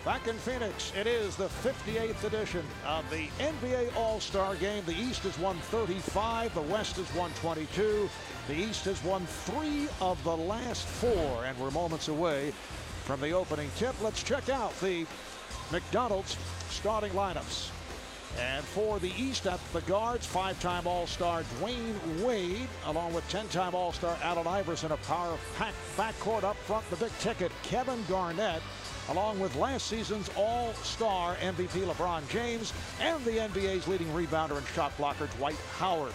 Back in Phoenix, it is the 58th edition of the NBA All-Star Game. The East has won 35, the West has won 22. The East has won 3 of the last 4, and we're moments away from the opening tip. Let's check out the McDonald's starting lineups. And for the East at the guards, 5-time All-Star Dwayne Wade, along with 10-time All-Star Allen Iverson, a power-packed backcourt up front. The big ticket, Kevin Garnett, along with last season's All-Star MVP LeBron James and the NBA's leading rebounder and shot blocker Dwight Howard.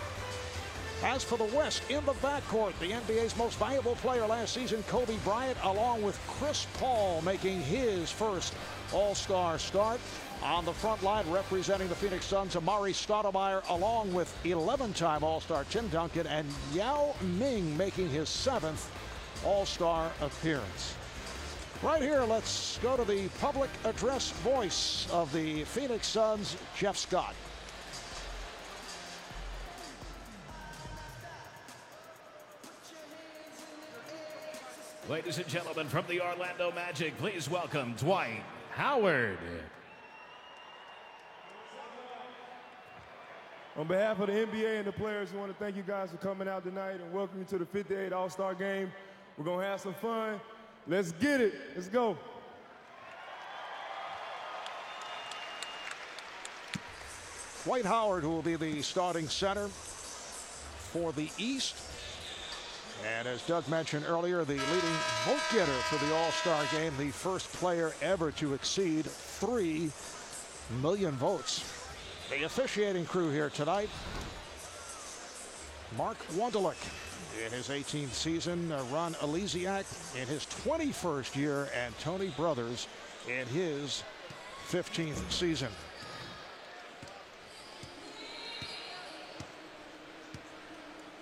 As for the West, in the backcourt, the NBA's most valuable player last season, Kobe Bryant, along with Chris Paul, making his first All-Star start. On the front line, representing the Phoenix Suns, Stoudemire, along with 11-time All-Star Tim Duncan, and Yao Ming making his 7th All-Star appearance. Right here, let's go to the public address voice of the Phoenix Suns, Jeff Scott. Ladies and gentlemen, from the Orlando Magic, please welcome Dwight Howard. On behalf of the NBA and the players, I want to thank you guys for coming out tonight and welcome you to the 58th All-Star Game. We're going to have some fun. Let's get it. Let's go. Dwight Howard, who will be the starting center for the East. And as Doug mentioned earlier, the leading vote getter for the All-Star Game, the first player ever to exceed 3 million votes. The officiating crew here tonight, Mark Wonderlich in his 18th season, Ron Elysiak in his 21st year, and Tony Brothers in his 15th season.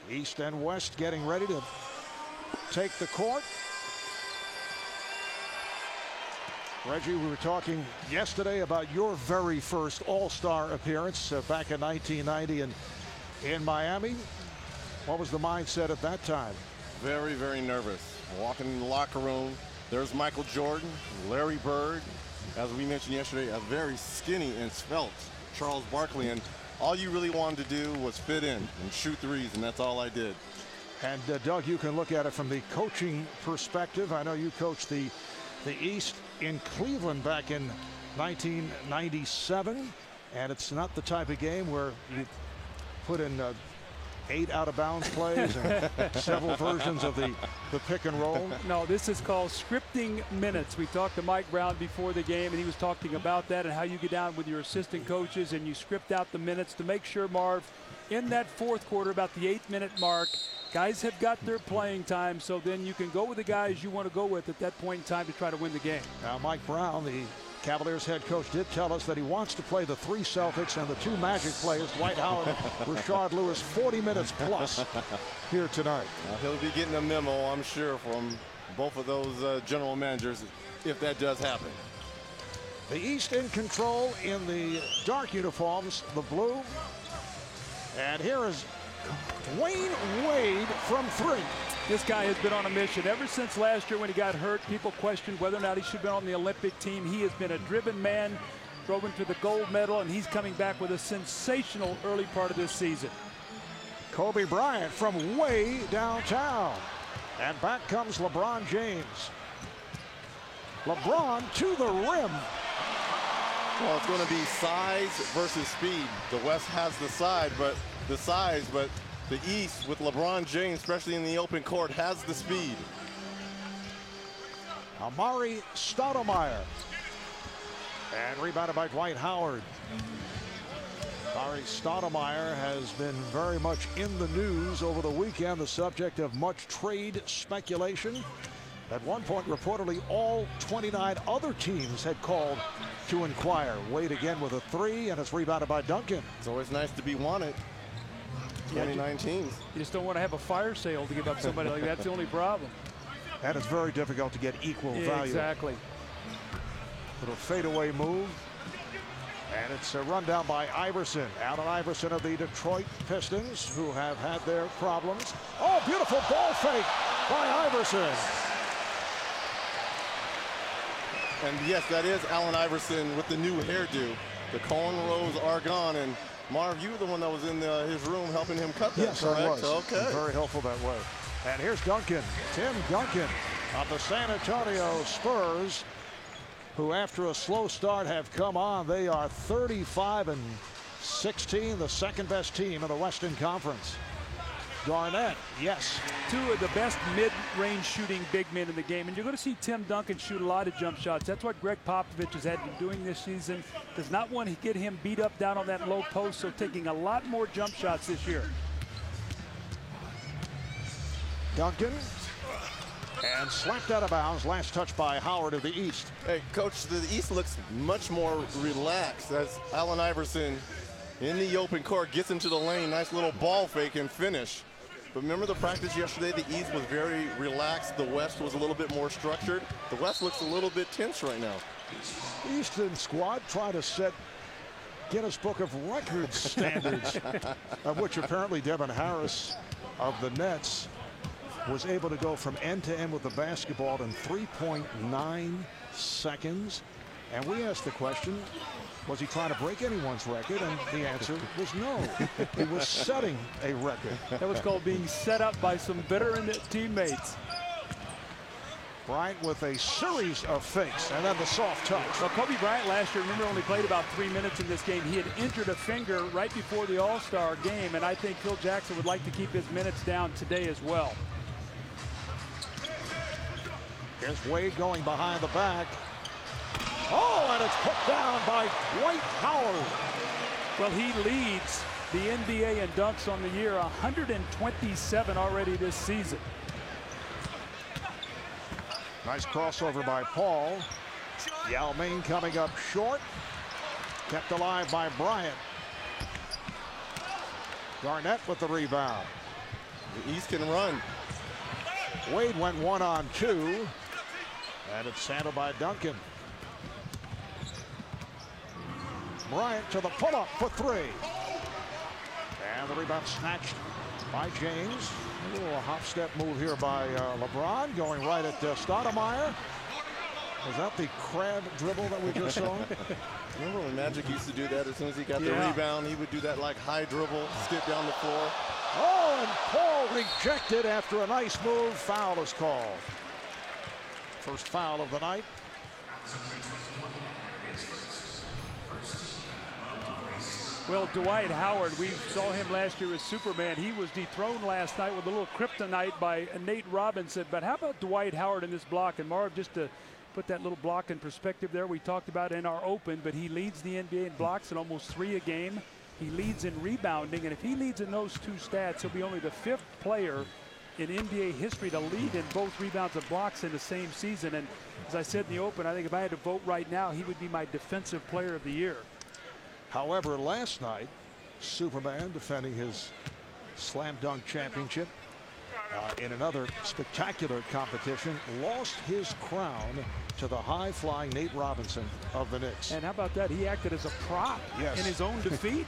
East and West getting ready to take the court. Reggie, we were talking yesterday about your very first All-Star appearance back in 1990 in Miami. What was the mindset at that time? Very, very nervous. Walking in the locker room, there's Michael Jordan, Larry Bird, as we mentioned yesterday, a very skinny and svelte Charles Barkley, and all you really wanted to do was fit in and shoot threes, and that's all I did. And Doug, you can look at it from the coaching perspective. I know you coached the East in Cleveland back in 1997, and it's not the type of game where you put in 8 out-of-bounds plays and several versions of the pick and roll. No, this is called scripting minutes. We talked to Mike Brown before the game, and he was talking about that and how you get down with your assistant coaches and you script out the minutes to make sure, Marv, in that fourth quarter, about the 8-minute mark, guys have got their playing time, so then you can go with the guys you want to go with at that point in time to try to win the game. Now, Mike Brown, the Cavaliers head coach, did tell us that he wants to play the 3 Celtics and the 2 Magic players, Dwight Howard and Rashard Lewis, 40 minutes plus here tonight. He'll be getting a memo, I'm sure, from both of those general managers if that does happen. The East in control in the dark uniforms, the blue. And here is Dwayne Wade from 3. This guy has been on a mission ever since last year when he got hurt. People questioned whether or not he should have been on the Olympic team. He has been a driven man, drove into the gold medal, and he's coming back with a sensational early part of this season. Kobe Bryant from way downtown. And back comes LeBron James. LeBron to the rim. Well, it's going to be size versus speed. The West has the size, but the East, with LeBron James, especially in the open court, has the speed. Stoudemire. And rebounded by Dwight Howard. Stoudemire has been very much in the news over the weekend, the subject of much trade speculation. At one point, reportedly, all 29 other teams had called to inquire. Wade again with a 3, and it's rebounded by Duncan. It's always nice to be wanted. 29 teams. You just don't want to have a fire sale to give up somebody like that. That's the only problem. And it's very difficult to get equal value. Exactly. Little fadeaway move. And it's a rundown by Iverson. Allen Iverson of the Detroit Pistons, who have had their problems. Oh, beautiful ball fake by Iverson. And yes, that is Allen Iverson with the new hairdo. The cornrows are gone. And Marv, you were the one that was in his room helping him cut that, yes, correct? I was. Okay. Very helpful that way. And here's Duncan, Tim Duncan of the San Antonio Spurs, who after a slow start have come on. They are 35-16, the second best team in the Western Conference. Garnett, yes. Two of the best mid-range shooting big men in the game. And you're going to see Tim Duncan shoot a lot of jump shots. That's what Greg Popovich has had been doing this season. Does not want to get him beat up down on that low post, so taking a lot more jump shots this year. Duncan, and slapped out of bounds. Last touch by Howard of the East. Hey, Coach, the East looks much more relaxed as Allen Iverson in the open court gets into the lane. Nice little ball fake and finish. But remember the practice yesterday? The East was very relaxed. The West was a little bit more structured. The West looks a little bit tense right now. The Eastern squad trying to set Guinness Book of Records standards, of which apparently Devin Harris of the Nets was able to go from end to end with the basketball in 3.9 seconds. And we asked the question, was he trying to break anyone's record? And the answer was no. He was setting a record. That was called being set up by some veteran teammates. Bryant with a series of fakes and then the soft touch. Well, Kobe Bryant last year, remember, only played about 3 minutes in this game. He had injured a finger right before the All-Star game, and I think Phil Jackson would like to keep his minutes down today as well. Here's Wade going behind the back. Oh, and it's put down by Dwight Howard. Well, he leads the NBA in dunks on the year, 127 already this season. Nice crossover by Paul. Yao Ming coming up short. Kept alive by Bryant. Garnett with the rebound. The East can run. Wade went 1-on-2. And it's handled by Duncan. Bryant to the pull-up for three. And the rebound snatched by James. A little hop-step move here by LeBron, going right at Stoudemire. Was that the crab dribble that we just saw? Remember when Magic used to do that? As soon as he got the rebound, he would do that like high dribble, skip down the floor. Oh, and Paul rejected after a nice move. Foul is called. First foul of the night. Well, Dwight Howard, we saw him last year as Superman. He was dethroned last night with a little kryptonite by Nate Robinson. But how about Dwight Howard in this block? And Marv, just to put that little block in perspective there, we talked about in our open, but he leads the NBA in blocks at almost 3 a game. He leads in rebounding, and if he leads in those two stats, he'll be only the 5th player in NBA history to lead in both rebounds and blocks in the same season. And as I said in the open, I think if I had to vote right now, he would be my defensive player of the year. However, last night, Superman defending his slam dunk championship in another spectacular competition, lost his crown to the high-flying Nate Robinson of the Knicks. And how about that? He acted as a prop in his own defeat.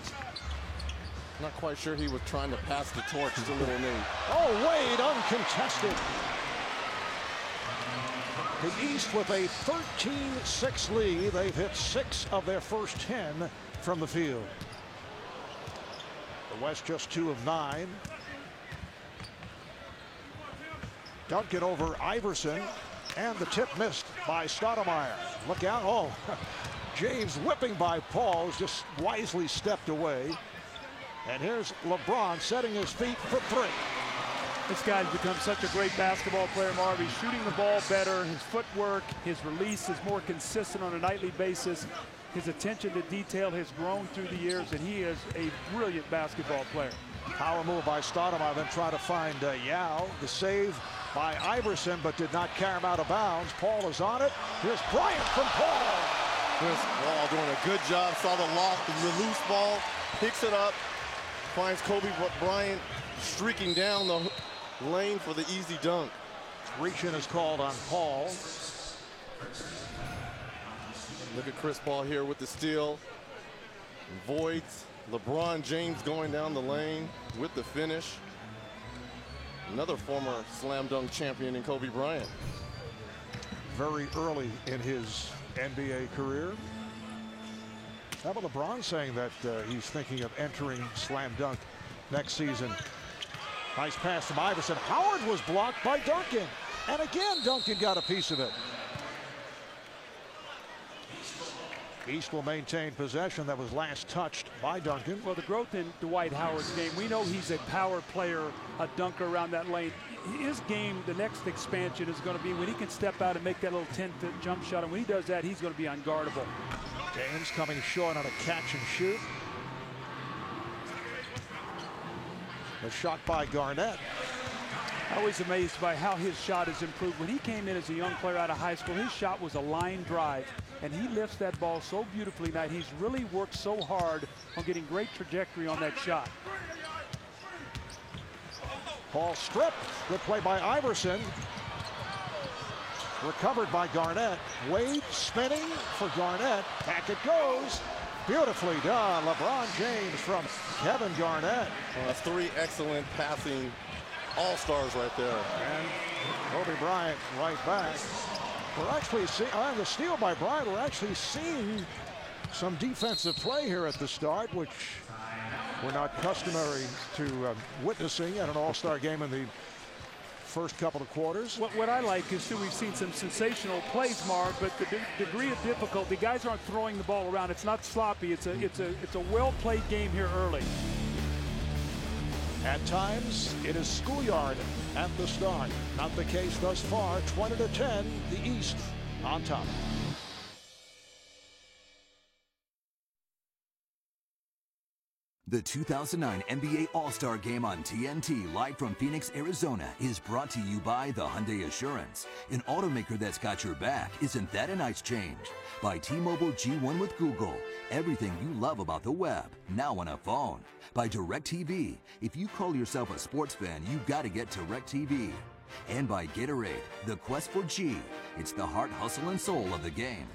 Not quite sure he was trying to pass the torch to little Nate. Oh, Wade uncontested. The East with a 13-6 lead. They've hit 6 of their first 10 from the field. The West just 2 of 9. Duncan over Iverson, and the tip missed by Stoudemire. Look out. Oh, James whipping by Paul, has just wisely stepped away. And here's LeBron setting his feet for 3. This guy's become such a great basketball player, Marv. He's shooting the ball better. His footwork, his release is more consistent on a nightly basis. His attention to detail has grown through the years, and he is a brilliant basketball player. Power move by Stoudemire, then try to find Yao. The save by Iverson, but did not carry him out of bounds. Paul is on it. Here's Bryant from Paul. Chris Paul doing a good job. Saw the loft, the loose ball, picks it up, finds Kobe Bryant streaking down the lane for the easy dunk. Reach-in is called on Paul. Look at Chris Paul here with the steal. Voids LeBron James going down the lane with the finish. Another former slam dunk champion in Kobe Bryant. very early in his NBA career. How about LeBron saying that he's thinking of entering slam dunk next season? Nice pass from Iverson. Howard was blocked by Duncan. And again, Duncan got a piece of it. East will maintain possession. That was last touched by Duncan. Well, the growth in Dwight Howard's game, we know he's a power player, a dunker around that lane. His game, the next expansion is going to be when he can step out and make that little 10-foot jump shot. And when he does that, he's going to be unguardable. James coming short on a catch and shoot. A shot by Garnett. Always amazed by how his shot has improved. When he came in as a young player out of high school, his shot was a line drive, and he lifts that ball so beautifully tonight. He's really worked so hard on getting great trajectory on that shot. Ball stripped. Good play by Iverson. Recovered by Garnett. Wade spinning for Garnett. Back it goes. Beautifully done. LeBron James from Kevin Garnett. That's three excellent passing all-stars right there. And Kobe Bryant right back. We're actually seeing, the steal by Bryant, we're actually seeing some defensive play here at the start, which we're not customary to witnessing at an all-star game in the first couple of quarters. What I like is too, we've seen some sensational plays, Mark, but the degree of difficulty, guys aren't throwing the ball around. It's not sloppy. It's a well-played game here early. At times, it is schoolyard at the start. Not the case thus far. 20-10, the East on top. The 2009 NBA All-Star Game on TNT, live from Phoenix, Arizona, is brought to you by the Hyundai Assurance, an automaker that's got your back. Isn't that a nice change? By T-Mobile G1 with Google, everything you love about the web, now on a phone. By DirecTV, if you call yourself a sports fan, you've got to get DirecTV. And by Gatorade, the quest for G. It's the heart, hustle, and soul of the game.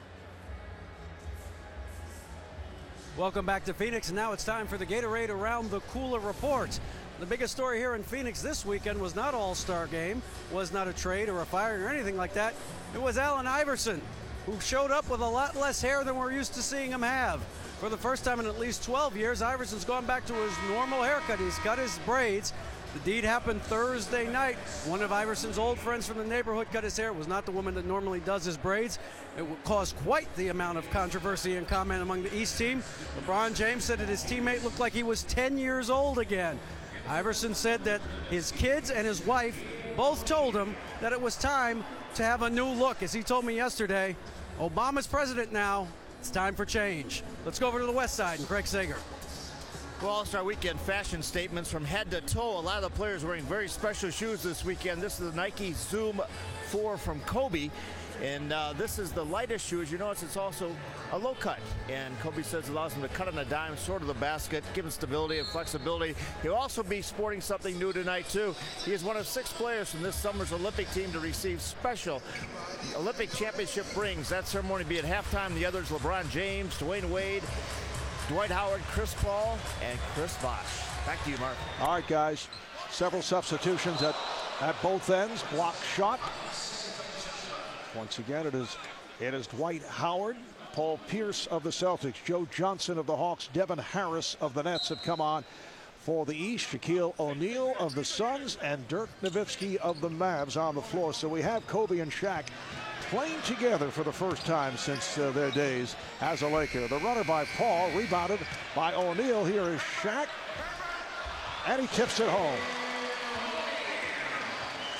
Welcome back to Phoenix, and now it's time for the Gatorade Around the Cooler Report. The biggest story here in Phoenix this weekend was not All-Star Game, was not a trade or a firing or anything like that. It was Allen Iverson, who showed up with a lot less hair than we're used to seeing him have. For the first time in at least 12 years, Iverson's gone back to his normal haircut. He's cut his braids. The deed happened Thursday night. One of Iverson's old friends from the neighborhood cut his hair. It was not the woman that normally does his braids. It caused quite the amount of controversy and comment among the East team. LeBron James said that his teammate looked like he was 10 years old again. Iverson said that his kids and his wife both told him that it was time to have a new look. As he told me yesterday, Obama's president now. It's time for change. Let's go over to the West Side and Craig Sager. Well, All-Star Weekend fashion statements from head to toe. A lot of the players wearing very special shoes this weekend. This is the Nike Zoom 4 from Kobe. And this is the lightest shoe. As you notice, it's also a low cut. And Kobe says it allows him to cut on a dime, sort of the basket, give him stability and flexibility. He'll also be sporting something new tonight, too. He is one of 6 players from this summer's Olympic team to receive special Olympic championship rings. That ceremony will be at halftime. The others, LeBron James, Dwayne Wade, Dwight Howard, Chris Paul, and Chris Bosh. Back to you, Mark. All right, guys. Several substitutions at both ends. Block shot. Once again, it is Dwight Howard, Paul Pierce of the Celtics, Joe Johnson of the Hawks, Devin Harris of the Nets have come on for the East. Shaquille O'Neal of the Suns and Dirk Nowitzki of the Mavs on the floor. So we have Kobe and Shaq playing together for the first time since their days as a Laker. The runner by Paul, rebounded by O'Neal. Here is Shaq, and he tips it home.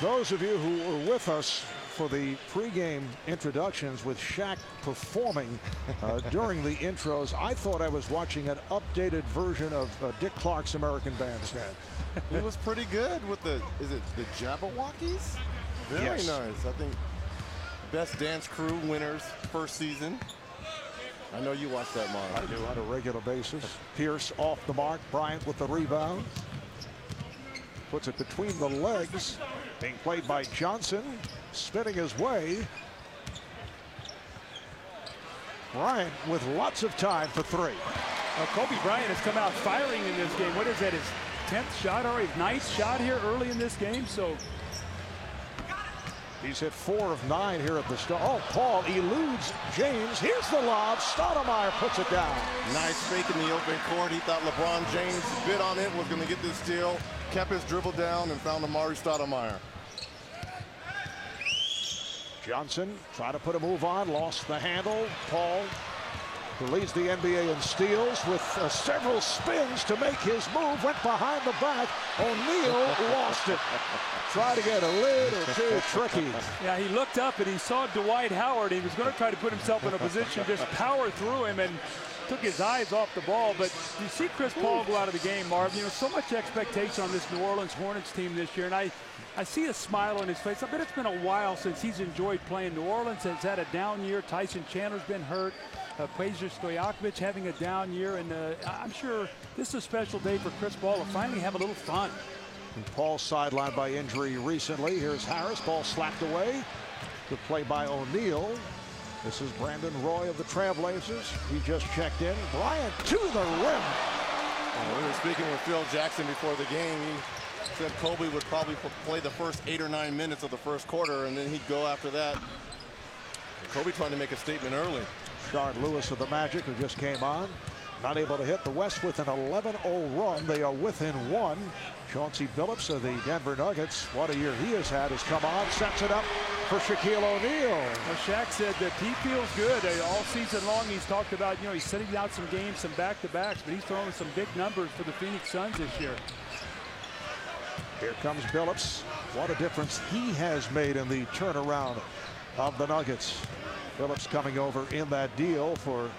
Those of you who were with us for the pregame introductions with Shaq performing during the intros, I thought I was watching an updated version of Dick Clark's American Bandstand. It was pretty good with is it the Jabberwockies? Very Yes. nice. I think best dance crew winners first season. I know you watched that, Mark. I do on a regular basis. Pierce off the mark. Bryant with the rebound. Puts it between the legs. Being played by Johnson. Spinning his way. Bryant with lots of time for 3. Kobe Bryant has come out firing in this game. What is that, his 10th shot already? Nice shot here early in this game. So He's hit 4 of 9 here at the start. Oh, Paul eludes James. Here's the lob. Stoudemire puts it down. Nice fake in the open court. He thought LeBron James bit on it, was going to get this steal. Kept his dribble down and found Amari Stoudemire. Johnson tried to put a move on, lost the handle. Paul, who leads the NBA in steals with several spins to make his move, went behind the back. O'Neal lost it. Tried to get a little too tricky. Yeah, he looked up and he saw Dwight Howard. He was going to try to put himself in a position, just power through him and took his eyes off the ball. But you see Chris Paul go out of the game, Marv. You know, so much expectation on this New Orleans Hornets team this year, and I see a smile on his face. I bet it's been a while since he's enjoyed playing. New Orleans has had a down year. Tyson Chandler's been hurt. Peja Stojakovic having a down year, and I'm sure this is a special day for Chris Paul to finally have a little fun. And Paul sidelined by injury recently. Here's Harris. Ball slapped away. Good play by O'Neal. This is Brandon Roy of the Trailblazers. He just checked in. Bryant to the rim. We were speaking with Phil Jackson before the game. He said Kobe would probably play the first 8 or 9 minutes of the first quarter, and then he'd go after that. Kobe trying to make a statement early. Rashard Lewis of the Magic, who just came on, not able to hit. The West with an 11-0 run. They are within 1. Chauncey Billups of the Denver Nuggets, what a year he has had, has come on, sets it up for Shaquille O'Neal. Well, Shaq said that he feels good. All season long he's talked about, you know, he's sitting out some games, some back-to-backs, but he's throwing some big numbers for the Phoenix Suns this year. Here comes Billups. What a difference he has made in the turnaround of the Nuggets. Billups coming over in that deal for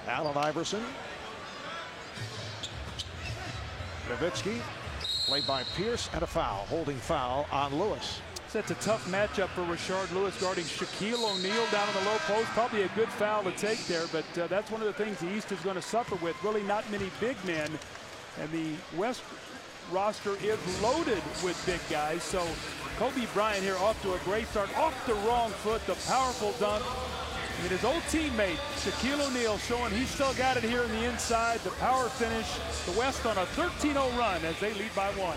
Allen Iverson. Nowitzki, played by Pierce, and a foul, holding foul on Lewis. That's a tough matchup for Rashard Lewis guarding Shaquille O'Neal down in the low post. Probably a good foul to take there, but that's one of the things the East is going to suffer with. Really not many big men, and the West roster is loaded with big guys. So Kobe Bryant here off to a great start, off the wrong foot, the powerful dunk. And his old teammate, Shaquille O'Neal, showing he's still got it here in the inside. The power finish. The West on a 13-0 run as they lead by 1.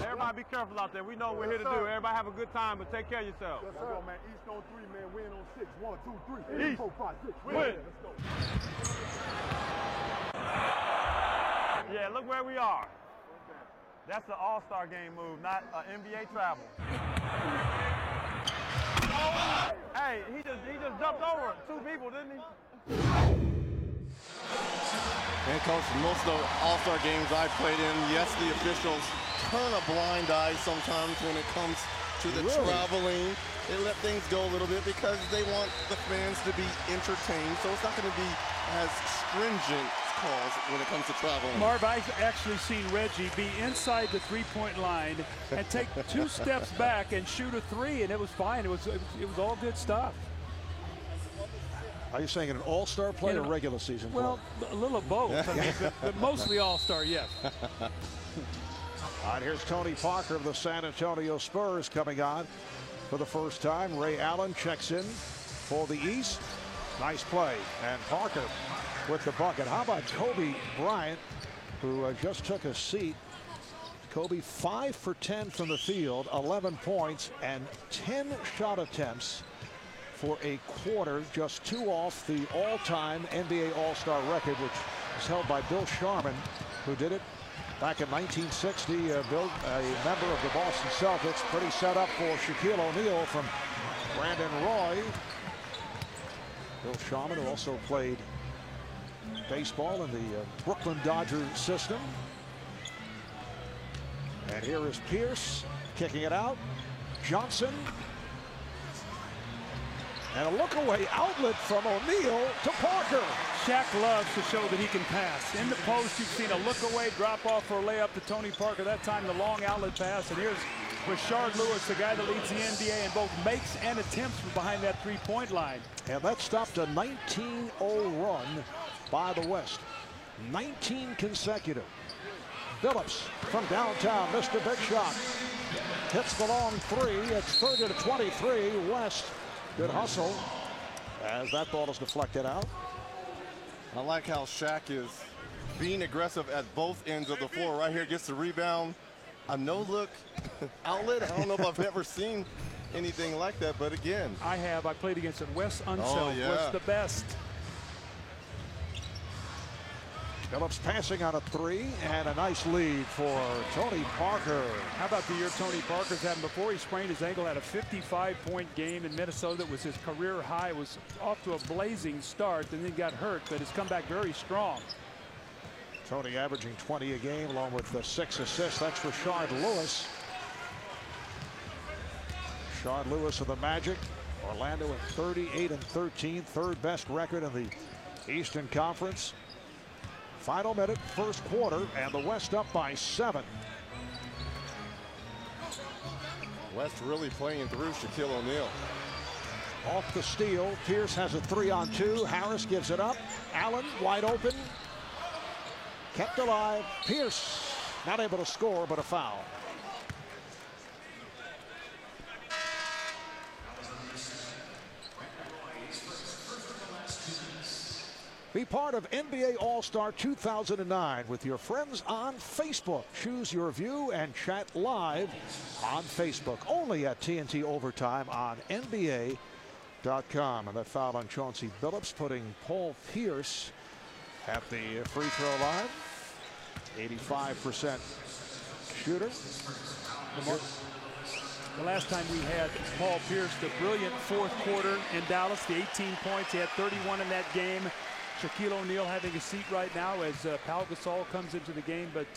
Everybody be careful out there. We know what we're here to do. Everybody have a good time, but take care of yourself. Let's go, man. East on 3, man. Win on 6. 1, 2, 3. East. 4, 5, 6. Win. Let's go. Yeah, look where we are. That's the all-star game move, not NBA travel. Hey, he just jumped over 2 people, didn't he? And coach, most of the all-star games I've played in, yes, the officials turn a blind eye sometimes when it comes to the traveling. They let things go a little bit because they want the fans to be entertained. So it's not going to be as stringent calls when it comes to traveling. Marv, I've actually seen Reggie be inside the three-point line and take 2 steps back and shoot a 3, and it was fine. It was all good stuff. Are you saying an all-star play or regular season play? Well, a little of both. I mean, but mostly all-star, yes. All right, here's Tony Parker of the San Antonio Spurs coming on for the first time. Ray Allen checks in for the East. Nice play. And Parker with the bucket. How about Kobe Bryant, who just took a seat? Kobe 5 for 10 from the field, 11 points, and 10 shot attempts for a quarter, just 2 off the all-time NBA All-Star record, which is held by Bill Sharman, who did it back in 1960. Bill, a member of the Boston Celtics, pretty set up for Shaquille O'Neal from Brandon Roy. Bill Sharman, who also played baseball in the Brooklyn Dodger system. And here is Pierce kicking it out. Johnson. And a look-away outlet from O'Neal to Parker. Shaq loves to show that he can pass. In the post, you've seen a look-away drop-off for a layup to Tony Parker. That time, the long outlet pass. And here's Rashard Lewis, the guy that leads the NBA in both makes and attempts from behind that three-point line. And that stopped a 19-0 run by the West. 19 consecutive. Billups from downtown, missed a big shot. Hits the long 3. It's 30-23. West. Good hustle as that ball is deflected out. I like how Shaq is being aggressive at both ends of the floor. Right here, gets the rebound. A no-look outlet. I don't know if I've ever seen anything like that, but again. I have. I played against it. Wes Unseld was the best. Phillips passing on a three, and a nice lead for Tony Parker. How about the year Tony Parker's having? Before he sprained his ankle, had a 55-point game in Minnesota. That was his career high. Was off to a blazing start, and then got hurt, but has come back very strong. Tony averaging 20 a game, along with the 6 assists. That's Rashard Lewis. Rashard Lewis of the Magic. Orlando at 38-13, third best record in the Eastern Conference. Final minute, first quarter, and the West up by 7. West really playing through Shaquille O'Neal. Off the steal, Pierce has a 3-on-2. Harris gives it up. Allen wide open. Kept alive. Pierce not able to score, but a foul. Be part of NBA All-Star 2009 with your friends on Facebook. Choose your view and chat live on Facebook. Only at TNT Overtime on NBA.com. And that foul on Chauncey Billups, putting Paul Pierce at the free throw line. 85% shooter. The last time we had Paul Pierce, the brilliant fourth quarter in Dallas, the 18 points. He had 31 in that game. Shaquille O'Neal having a seat right now as Pau Gasol comes into the game, but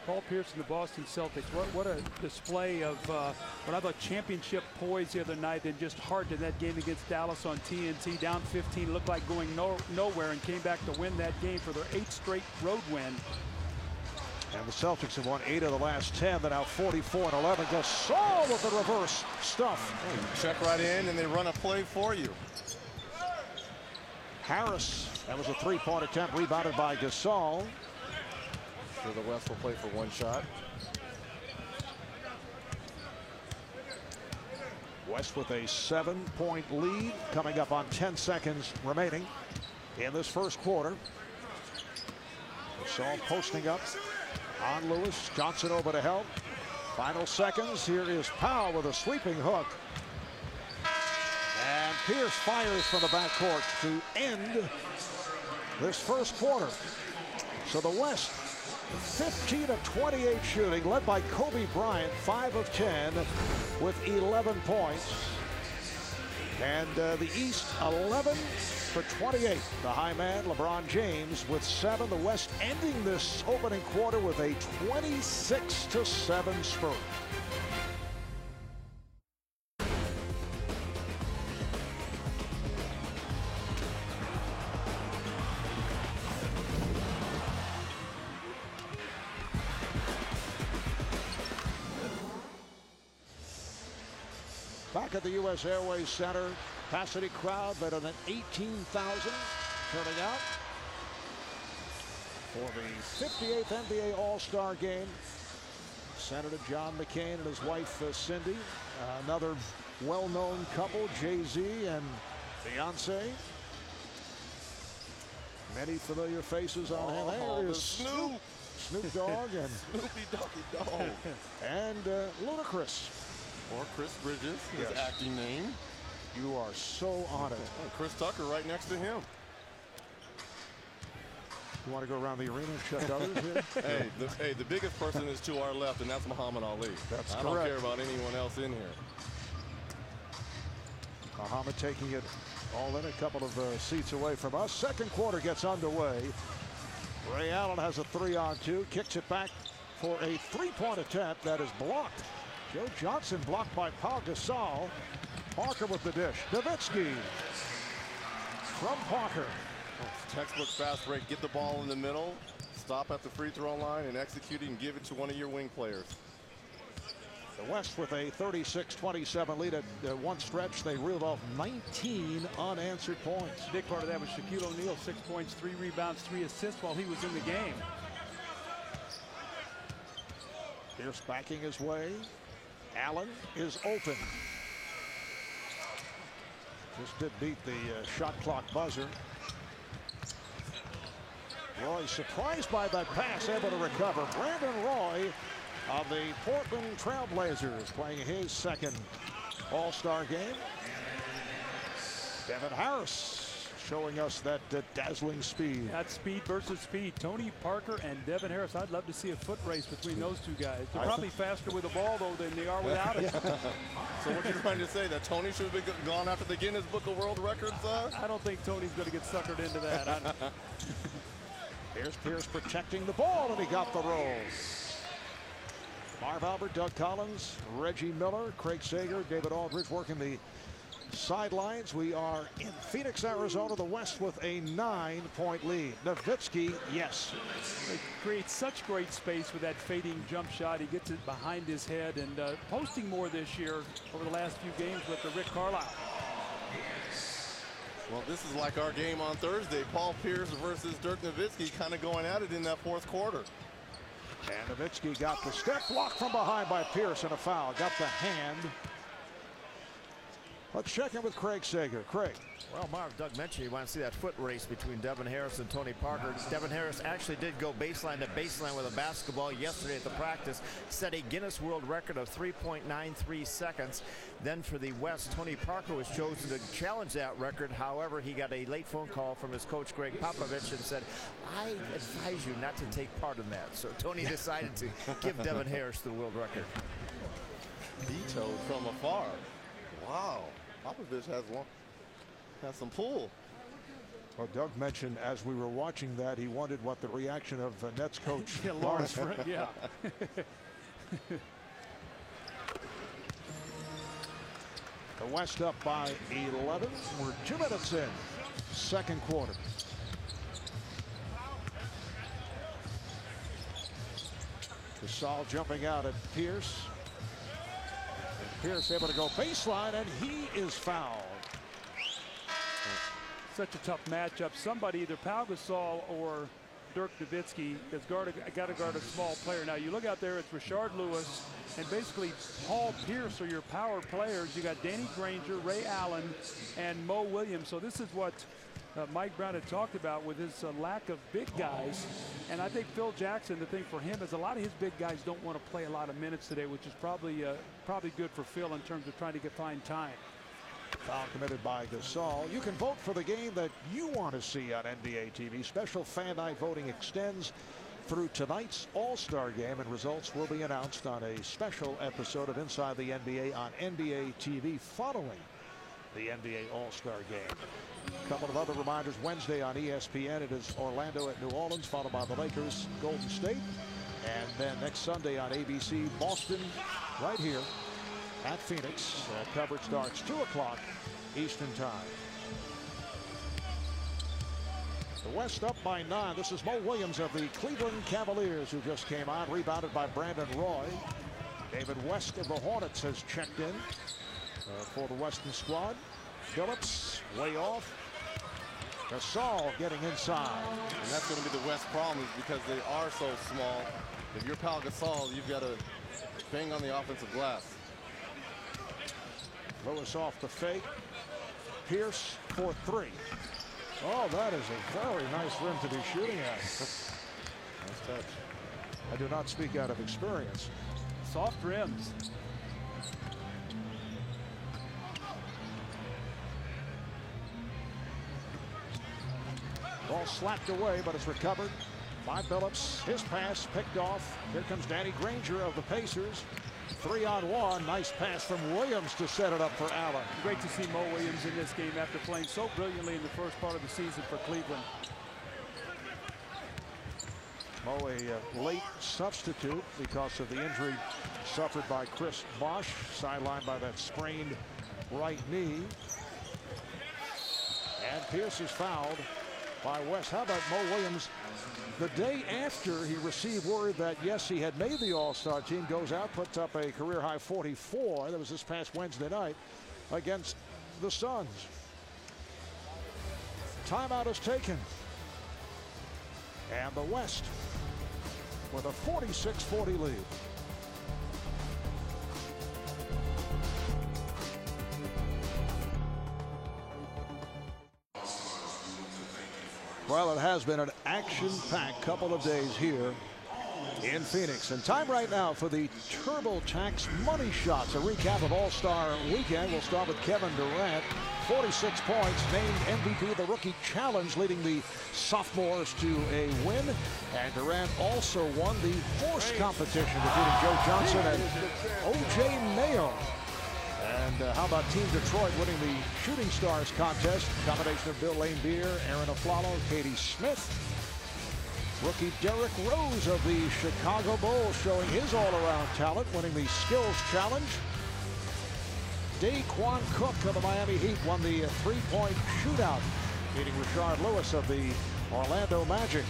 Paul Pierce and the Boston Celtics, what a display of what I thought championship poise the other night, and just heart in that game against Dallas on TNT. Down 15, looked like going nowhere, and came back to win that game for their 8th straight road win. And the Celtics have won 8 of the last 10. They're now 44-11. Gasol with the reverse stuff. Oh, check right in, and they run a play for you. Harris, that was a 3-point attempt, rebounded by Gasol. So the West will play for one shot. West with a 7-point lead, coming up on 10 seconds remaining in this first quarter. Gasol posting up on Lewis. Johnson over to help. Final seconds. Here is Powell with a sweeping hook. And Pierce fires from the backcourt to end this first quarter. So the West 15 of 28 shooting, led by Kobe Bryant, 5 of 10 with 11 points. And the East 11 for 28. The high man, LeBron James, with 7. The West ending this opening quarter with a 26-7 spurt. Back at the U.S. Airways Center, capacity crowd better than 18,000 turning out for the 58th NBA All-Star Game. Senator John McCain and his wife Cindy, another well-known couple, Jay-Z and Beyonce. Many familiar faces on him. There is Snoop Dogg and Snoopy Doggy Dogg and Ludacris. Or Chris Bridges, his acting name. You are so on it. Oh, Chris Tucker right next to him. You want to go around the arena and check others here? Hey, the biggest person is to our left, and that's Muhammad Ali. That's I correct. don't care about anyone else in here. Muhammad taking it all in, a couple of seats away from us. Second quarter gets underway. Ray Allen has a 3-on-2, kicks it back for a 3-point attempt that is blocked. Joe Johnson blocked by Pau Gasol. Parker with the dish. Nowitzki from Parker. Textbook fast break. Get the ball in the middle. Stop at the free throw line and execute it and give it to one of your wing players. The West with a 36-27 lead at one stretch. They reeled off 19 unanswered points. Big part of that was Shaquille O'Neal, 6 points, 3 rebounds, 3 assists while he was in the game. Pierce backing his way. Allen is open. Just did beat the shot clock buzzer. Roy surprised by that pass, able to recover. Brandon Roy of the Portland Trailblazers playing his second All-Star game. Devin Harris showing us that dazzling speed. That's speed versus speed. Tony Parker and Devin Harris. I'd love to see a foot race between those two guys. They're probably faster with the ball, though, than they are without it. So what are you trying to say, that Tony should have been gone after the Guinness Book of World Records? I don't think Tony's going to get suckered into that. Here's Pierce protecting the ball, and he got the roll. Marv Albert, Doug Collins, Reggie Miller, Craig Sager, David Aldridge working the sidelines. We are in Phoenix, Arizona, the West with a 9-point lead. Nowitzki, yes. It creates such great space with that fading jump shot. He gets it behind his head, and posting more this year over the last few games with the Rick Carlisle. Well, this is like our game on Thursday. Paul Pierce versus Dirk Nowitzki kind of going at it in that fourth quarter. And Nowitzki got the step block from behind by Pierce and a foul. Got the hand. Let's check in with Craig Sager. Craig. Well, Marv, Doug mentioned you want to see that foot race between Devin Harris and Tony Parker. Devin Harris actually did go baseline to baseline with a basketball yesterday at the practice, set a Guinness World Record of 3.93 seconds. Then for the West, Tony Parker was chosen to challenge that record. However, he got a late phone call from his coach, Greg Popovich, and said, I advise you not to take part in that. So Tony decided to give Devin Harris the world record. Vetoed from afar. Wow. Popovich has some pull. Well, Doug mentioned as we were watching that he wondered what the reaction of Nets coach Lawrence Frank, yeah. The West up by 11. We're 2 minutes in, second quarter. Gasol jumping out at Pierce. Pierce able to go baseline, and he is fouled. Such a tough matchup. Somebody, either Pau Gasol or Dirk Nowitzki, has got to guard a small player. Now you look out there, it's Rashard Lewis and basically Paul Pierce are your power players. You got Danny Granger, Ray Allen, and Mo Williams. So this is what Mike Brown had talked about with his lack of big guys. And I think Phil Jackson, the thing for him is a lot of his big guys don't want to play a lot of minutes today, which is probably good for Phil in terms of trying to find time. Foul committed by Gasol. You can vote for the game that you want to see on NBA TV. Special fan night voting extends through tonight's All-Star game, and results will be announced on a special episode of Inside the NBA on NBA TV following the NBA All-Star game. A couple of other reminders. Wednesday on ESPN, it is Orlando at New Orleans, followed by the Lakers, Golden State. And then next Sunday on ABC, Boston, right here at Phoenix. Coverage starts 2 o'clock Eastern time. The West up by 9. This is Mo Williams of the Cleveland Cavaliers, who just came on, rebounded by Brandon Roy. David West of the Hornets has checked in for the Western squad. Phillips way off. Gasol getting inside. And that's going to be the West problem, is because they are so small. If you're Pau Gasol, you've got to bang on the offensive glass. Lewis off the fake. Pierce for 3. Oh, that is a very nice rim to be shooting at. Nice touch. I do not speak out of experience. Soft rims. Ball slapped away, but it's recovered by Phillips. His pass picked off. Here comes Danny Granger of the Pacers. 3-on-1. Nice pass from Williams to set it up for Allen. Great to see Mo Williams in this game after playing so brilliantly in the first part of the season for Cleveland. Mo, a late substitute because of the injury suffered by Chris Bosh, sidelined by that sprained right knee. And Pierce is fouled by West. How about Mo Williams? The day after he received word that, yes, he had made the All-Star team, goes out, puts up a career-high 44. That was this past Wednesday night against the Suns. Timeout is taken. And the West with a 46-40 lead. Well, it has been an action-packed couple of days here in Phoenix. And time right now for the TurboTax Money Shots. A recap of All-Star Weekend. We'll start with Kevin Durant. 46 points, named MVP of the Rookie Challenge, leading the sophomores to a win. And Durant also won the horse competition, defeating Joe Johnson and O.J. Mayo. And how about Team Detroit winning the Shooting Stars contest? Combination of Bill Laimbeer, Aaron Aflalo, Katie Smith. Rookie Derrick Rose of the Chicago Bulls showing his all-around talent, winning the Skills Challenge. Daquan Cook of the Miami Heat won the three-point shootout, beating Rashard Lewis of the Orlando Magic.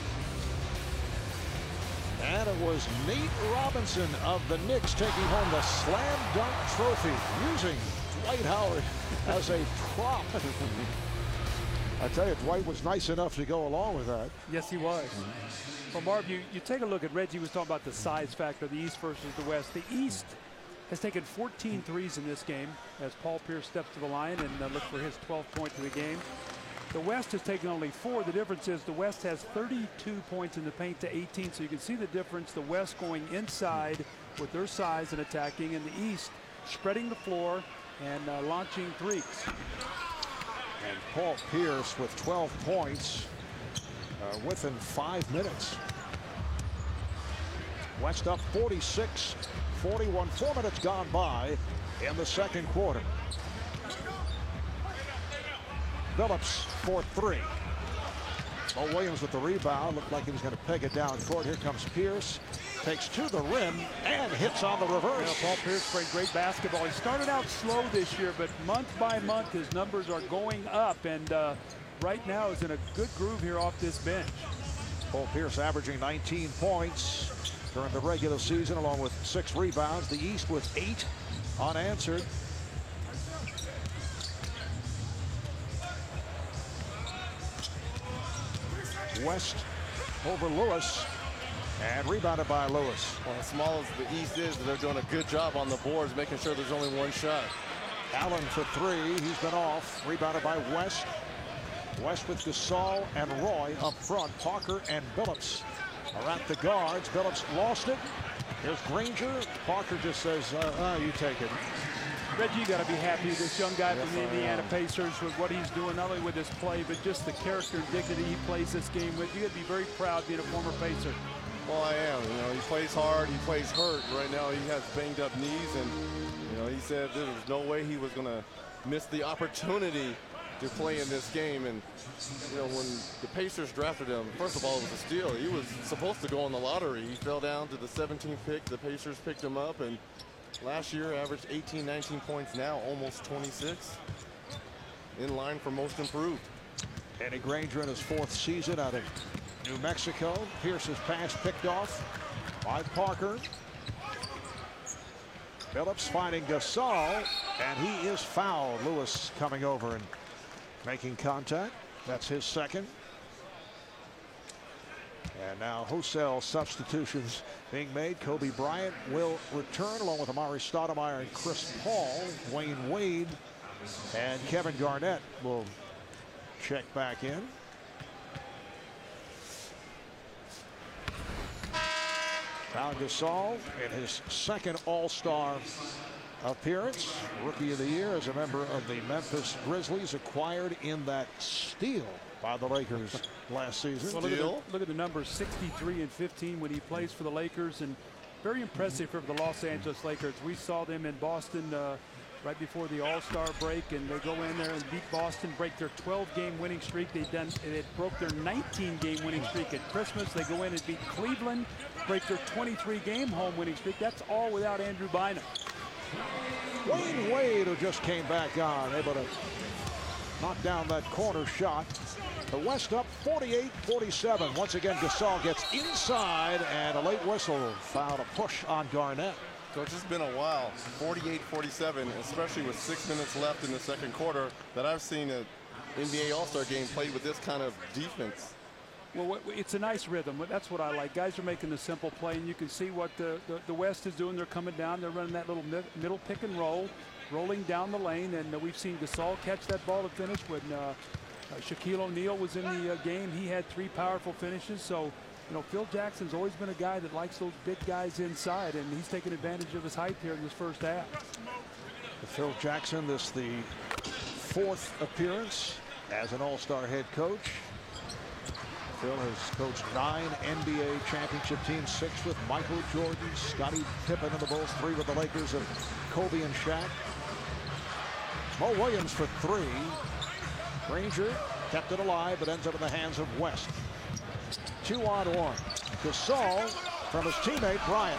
And it was Nate Robinson of the Knicks taking home the Slam Dunk Trophy, using Dwight Howard as a prop. I tell you, Dwight was nice enough to go along with that. Yes, he was. Well, Marv, you take a look at Reggie was talking about the size factor, the East versus the West. The East has taken 14 threes in this game as Paul Pierce steps to the line and look for his 12th point of the game. The West has taken only 4. The difference is the West has 32 points in the paint to 18, so you can see the difference. The West going inside with their size and attacking, and the East spreading the floor and launching threes. And Paul Pierce with 12 points within 5 minutes. West up 46-41. 4 minutes gone by in the second quarter. Phillips for 3. Mo Williams with the rebound. Looked like he was going to peg it down court. Here comes Pierce. Takes to the rim and hits on the reverse. Paul Pierce played great basketball. He started out slow this year, but month by month his numbers are going up, and right now is in a good groove here off this bench. Paul Pierce averaging 19 points during the regular season, along with 6 rebounds. The East with 8 unanswered. West over Lewis and rebounded by Lewis. Well, as small as the East is, they're doing a good job on the boards, making sure there's only one shot. Allen for 3. He's been off. Rebounded by West. West with Gasol and Roy up front. Parker and Billups are at the guards. Billups lost it. Here's Granger. Parker just says, you take it. Reggie, you got to be happy. This young guy from the Indiana Pacers with what he's doing, not only with his play, but just the character and dignity he plays this game with. You got to be very proud being a former Pacer. Well, I am. You know, he plays hard. He plays hurt. Right now, he has banged up knees, and you know, he said there was no way he was going to miss the opportunity to play in this game. And you know, when the Pacers drafted him, first of all, it was a steal. He was supposed to go in the lottery. He fell down to the 17th pick. The Pacers picked him up, and last year averaged 18, 19 points. Now almost 26. In line for most improved. Eddie Granger in his 4th season out of New Mexico. Pierce's pass picked off by Parker. Phillips finding Gasol, and he is fouled. Lewis coming over and making contact. That's his 2nd. And now wholesale substitutions being made. Kobe Bryant will return along with Amari Stoudemire and Chris Paul. Dwayne Wade and Kevin Garnett will check back in. Now Gasol in his 2nd All-Star appearance. Rookie of the Year as a member of the Memphis Grizzlies, acquired in that steal by the Lakers last season. Well, look at the numbers, 63 and 15 when he plays for the Lakers, and very impressive for the Los Angeles Lakers. We saw them in Boston right before the All-Star break, and they go in there and beat Boston, break their 12-game winning streak. It broke their 19-game winning streak at Christmas. They go in and beat Cleveland, break their 23-game home winning streak. That's all without Andrew Bynum. Dwayne Wade, who just came back on, able to knock down that corner shot. The West up 48-47. Once again, Gasol gets inside, and a late whistle fouled a push on Garnett. So it's just been a while, 48-47, especially with 6 minutes left in the second quarter, that I've seen an NBA All-Star game played with this kind of defense. Well, it's a nice rhythm. That's what I like. Guys are making the simple play, and you can see what the West is doing. They're coming down. They're running that little middle pick and roll, rolling down the lane, and we've seen Gasol catch that ball to finish when Shaquille O'Neal was in the game. He had 3 powerful finishes. So, you know, Phil Jackson's always been a guy that likes those big guys inside, and he's taking advantage of his height here in this first half. Phil Jackson, this the 4th appearance as an All-Star head coach. Phil has coached 9 NBA championship teams, 6 with Michael Jordan, Scottie Pippen and the Bulls, 3 with the Lakers of Kobe and Shaq. Mo Williams for 3. Granger kept it alive, but ends up in the hands of West. 2-on-1. Gasol from his teammate Bryant.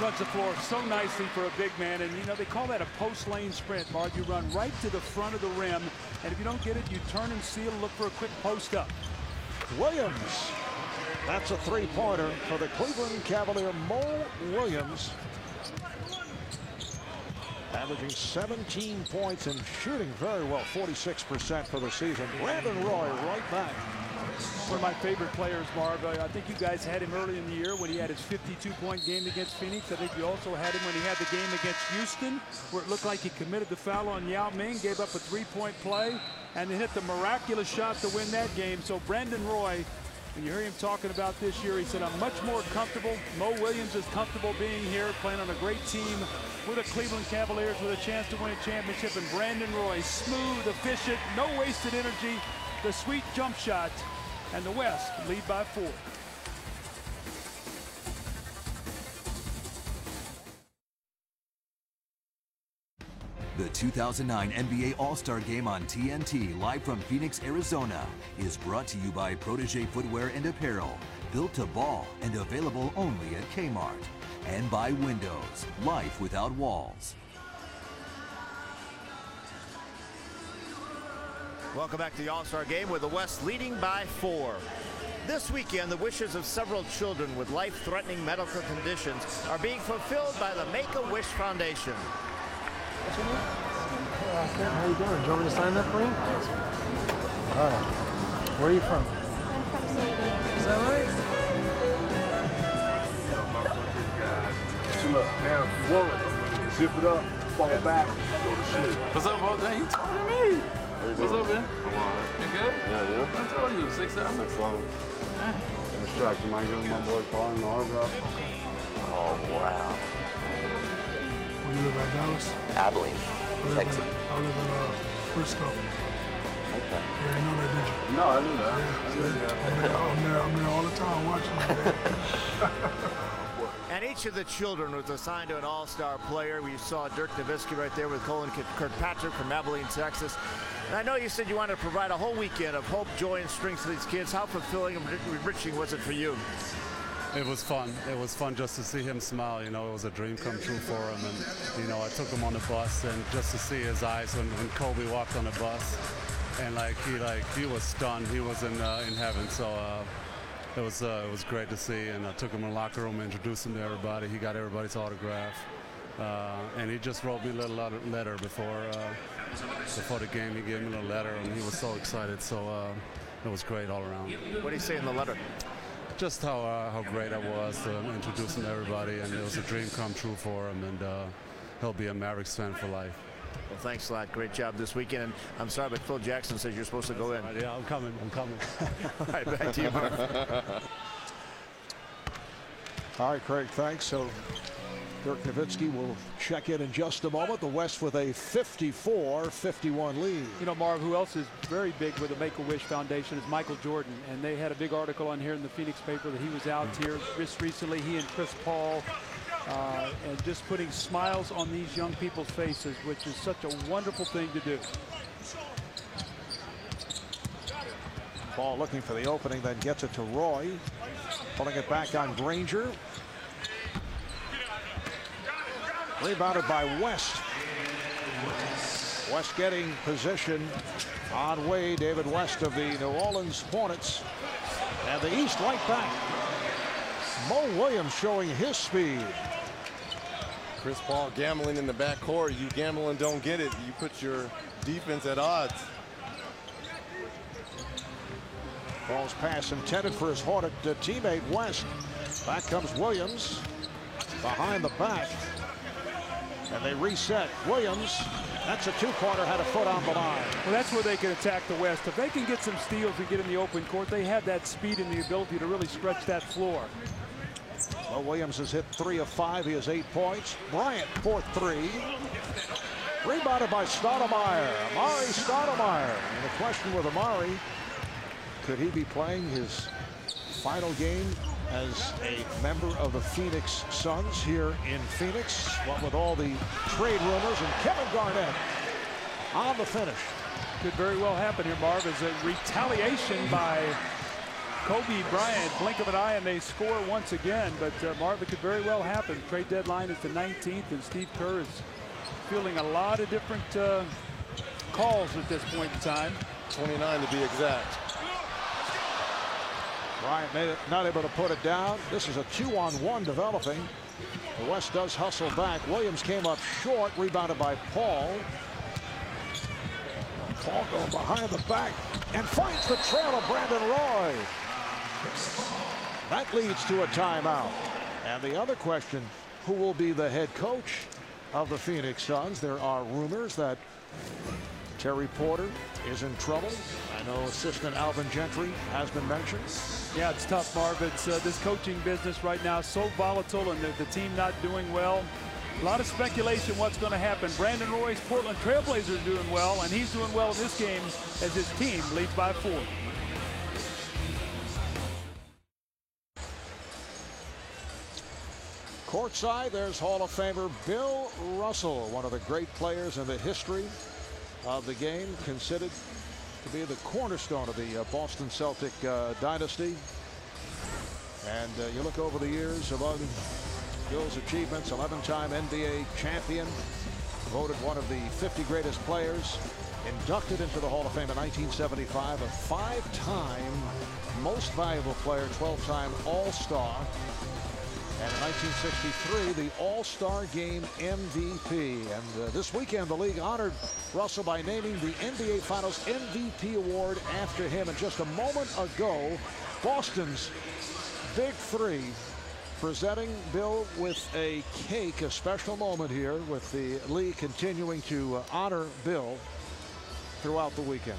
Runs the floor so nicely for a big man, and you know they call that a post lane sprint, Marv. You run right to the front of the rim, and if you don't get it, you turn and seal, look for a quick post up. Williams. That's a 3-pointer for the Cleveland Cavalier. Mo Williams averaging 17 points and shooting very well, 46% for the season. Brandon Roy right back. One of my favorite players, Marv. I think you guys had him early in the year when he had his 52-point game against Phoenix. I think you also had him when he had the game against Houston, where it looked like he committed the foul on Yao Ming, gave up a 3-point play, and then hit the miraculous shot to win that game. So Brandon Roy, when you hear him talking about this year, he said, I'm much more comfortable. Mo Williams is comfortable being here, playing on a great team with the Cleveland Cavaliers with a chance to win a championship. And Brandon Roy, smooth, efficient, no wasted energy, the sweet jump shot, and the West lead by 4. The 2009 NBA All-Star Game on TNT, live from Phoenix, Arizona, is brought to you by Protégé Footwear and Apparel, built to ball and available only at Kmart, and by Windows, life without walls. Welcome back to the All-Star Game with the West leading by 4. This weekend, the wishes of several children with life-threatening medical conditions are being fulfilled by the Make-A-Wish Foundation. What's your name? How you doing? Do you want me to sign that for you? All right. Where are you from? I'm from Sweden. Is that right? Look, now if you want it, zip it up, fall back, go to sleep. What's up, bro? Dang, you talking to me? What's up, man? I'm all right. You good? Yeah, yeah. I told you, 6'7". 6'11". Distract you, might give my boy Paul an autograph. Oh, wow. You live in Dallas? Abilene, Texas. I live in Frisco. Okay. Yeah, you know that, did you? No, I knew that. Yeah, I'm there all the time watching you. And each of the children was assigned to an all-star player. We saw Dirk Nowitzki right there with Colin Kirkpatrick from Abilene, Texas. And I know you said you wanted to provide a whole weekend of hope, joy, and strength to these kids. How fulfilling and enriching was it for you? It was fun. It was fun just to see him smile. You know, it was a dream come true for him. And, you know, I took him on the bus, and just to see his eyes when Kobe walked on the bus, and he was stunned. He was in heaven. So it was great to see. And I took him in the locker room, introduced him to everybody. He got everybody's autograph, and he just wrote me a little letter before the game. He gave me a little letter, and he was so excited. So it was great all around. What did he say in the letter? Just how great I was to introduce him to everybody, and it was a dream come true for him, and he'll be a Mavericks fan for life. Well, thanks a lot. Great job this weekend. And I'm sorry, but Phil Jackson says you're supposed to go in. Yeah, I'm coming. All right, back to you, Mark. All right, Craig, thanks. So Dirk Nowitzki will check in just a moment. The West with a 54-51 lead. You know, Marv, who else is very big with the Make-A-Wish Foundation is Michael Jordan. And they had a big article on here in the Phoenix paper that he was out here just recently, he and Chris Paul, and just putting smiles on these young people's faces, which is such a wonderful thing to do. Paul looking for the opening, then gets it to Roy. Pulling it back on Granger. Rebounded by West. West getting position on way. David West of the New Orleans Hornets. And the East right back. Mo Williams showing his speed. Chris Paul gambling in the backcourt. You gamble and don't get it. You put your defense at odds. Paul's pass intended for his Hornet teammate West. Back comes Williams. Behind the back. And they reset. Williams, that's a two-pointer, had a foot on the line. Well, that's where they can attack the West. If they can get some steals and get in the open court, they have that speed and the ability to really stretch that floor. Well, Williams has hit 3 of 5. He has 8 points. Bryant for 3. Rebounded by Stoudemire. Amari Stoudemire. And the question with Amari, could he be playing his final game as a member of the Phoenix Suns here in Phoenix? What with all the trade rumors, and Kevin Garnett on the finish. Could very well happen here, Marv, as a retaliation by Kobe Bryant. Blink of an eye and they score once again, but Marv, it could very well happen. Trade deadline is the 19th, and Steve Kerr is fielding a lot of different calls at this point in time. 29 to be exact. Bryant made it, not able to put it down. This is a 2-on-1 developing. The West does hustle back. Williams came up short, rebounded by Paul. Paul going behind the back and finds the trail of Brandon Roy. That leads to a timeout. And the other question, who will be the head coach of the Phoenix Suns? There are rumors that Terry Porter is in trouble. I know assistant Alvin Gentry has been mentioned. Yeah, it's tough, Marv. It's this coaching business right now so volatile, and the team not doing well. A lot of speculation what's going to happen. Brandon Roy's Portland Trailblazers doing well, and he's doing well in this game as his team leads by 4. Courtside, there's Hall of Famer Bill Russell, one of the great players in the history of the game, considered to be the cornerstone of the Boston Celtic dynasty. And you look over the years among Bill's achievements: 11-time NBA champion, voted one of the 50 greatest players, inducted into the Hall of Fame in 1975, a 5-time most valuable player, 12-time All-Star, and in 1963 the All-Star Game MVP. And this weekend the league honored Russell by naming the NBA Finals MVP award after him. And just a moment ago, Boston's Big Three presenting Bill with a cake, a special moment here with the league continuing to honor Bill throughout the weekend.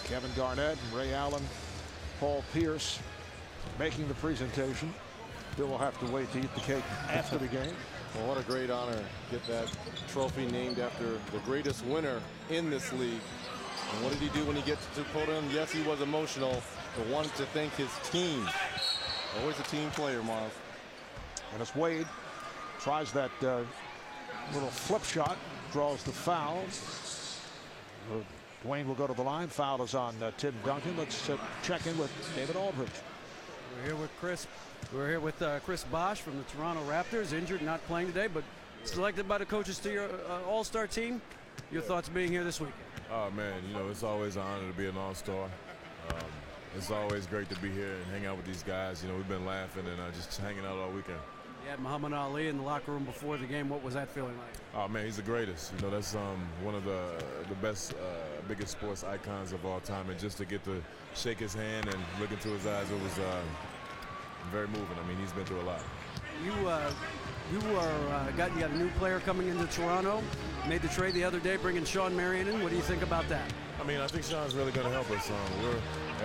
Kevin Garnett and Ray Allen, Paul Pierce making the presentation. Bill will have to wait to eat the cake after the game. Well, what a great honor. Get that trophy named after the greatest winner in this league. And what did he do when he gets to the podium? Yes, he was emotional, but wanted to thank his team. Always a team player, Marv. And as Wade tries that little flip shot, draws the foul. Dwayne will go to the line. Foul is on Tim Duncan. Let's check in with David Aldridge. We're here with Chris. We're here with Chris Bosh from the Toronto Raptors, injured, not playing today, but selected by the coaches to your All-Star team. Your thoughts being here this week? Oh, man, you know, it's always an honor to be an All-Star. It's always great to be here and hang out with these guys. You know, we've been laughing and just hanging out all weekend. You had Muhammad Ali in the locker room before the game. What was that feeling like? Oh, man, he's the greatest. You know, that's one of the best, biggest sports icons of all time. And just to get to shake his hand and look into his eyes, it was very moving. I mean, he's been through a lot. You got a new player coming into Toronto. Made the trade the other day, bringing Sean Marion in. What do you think about that? I mean, I think Sean's really going to help us.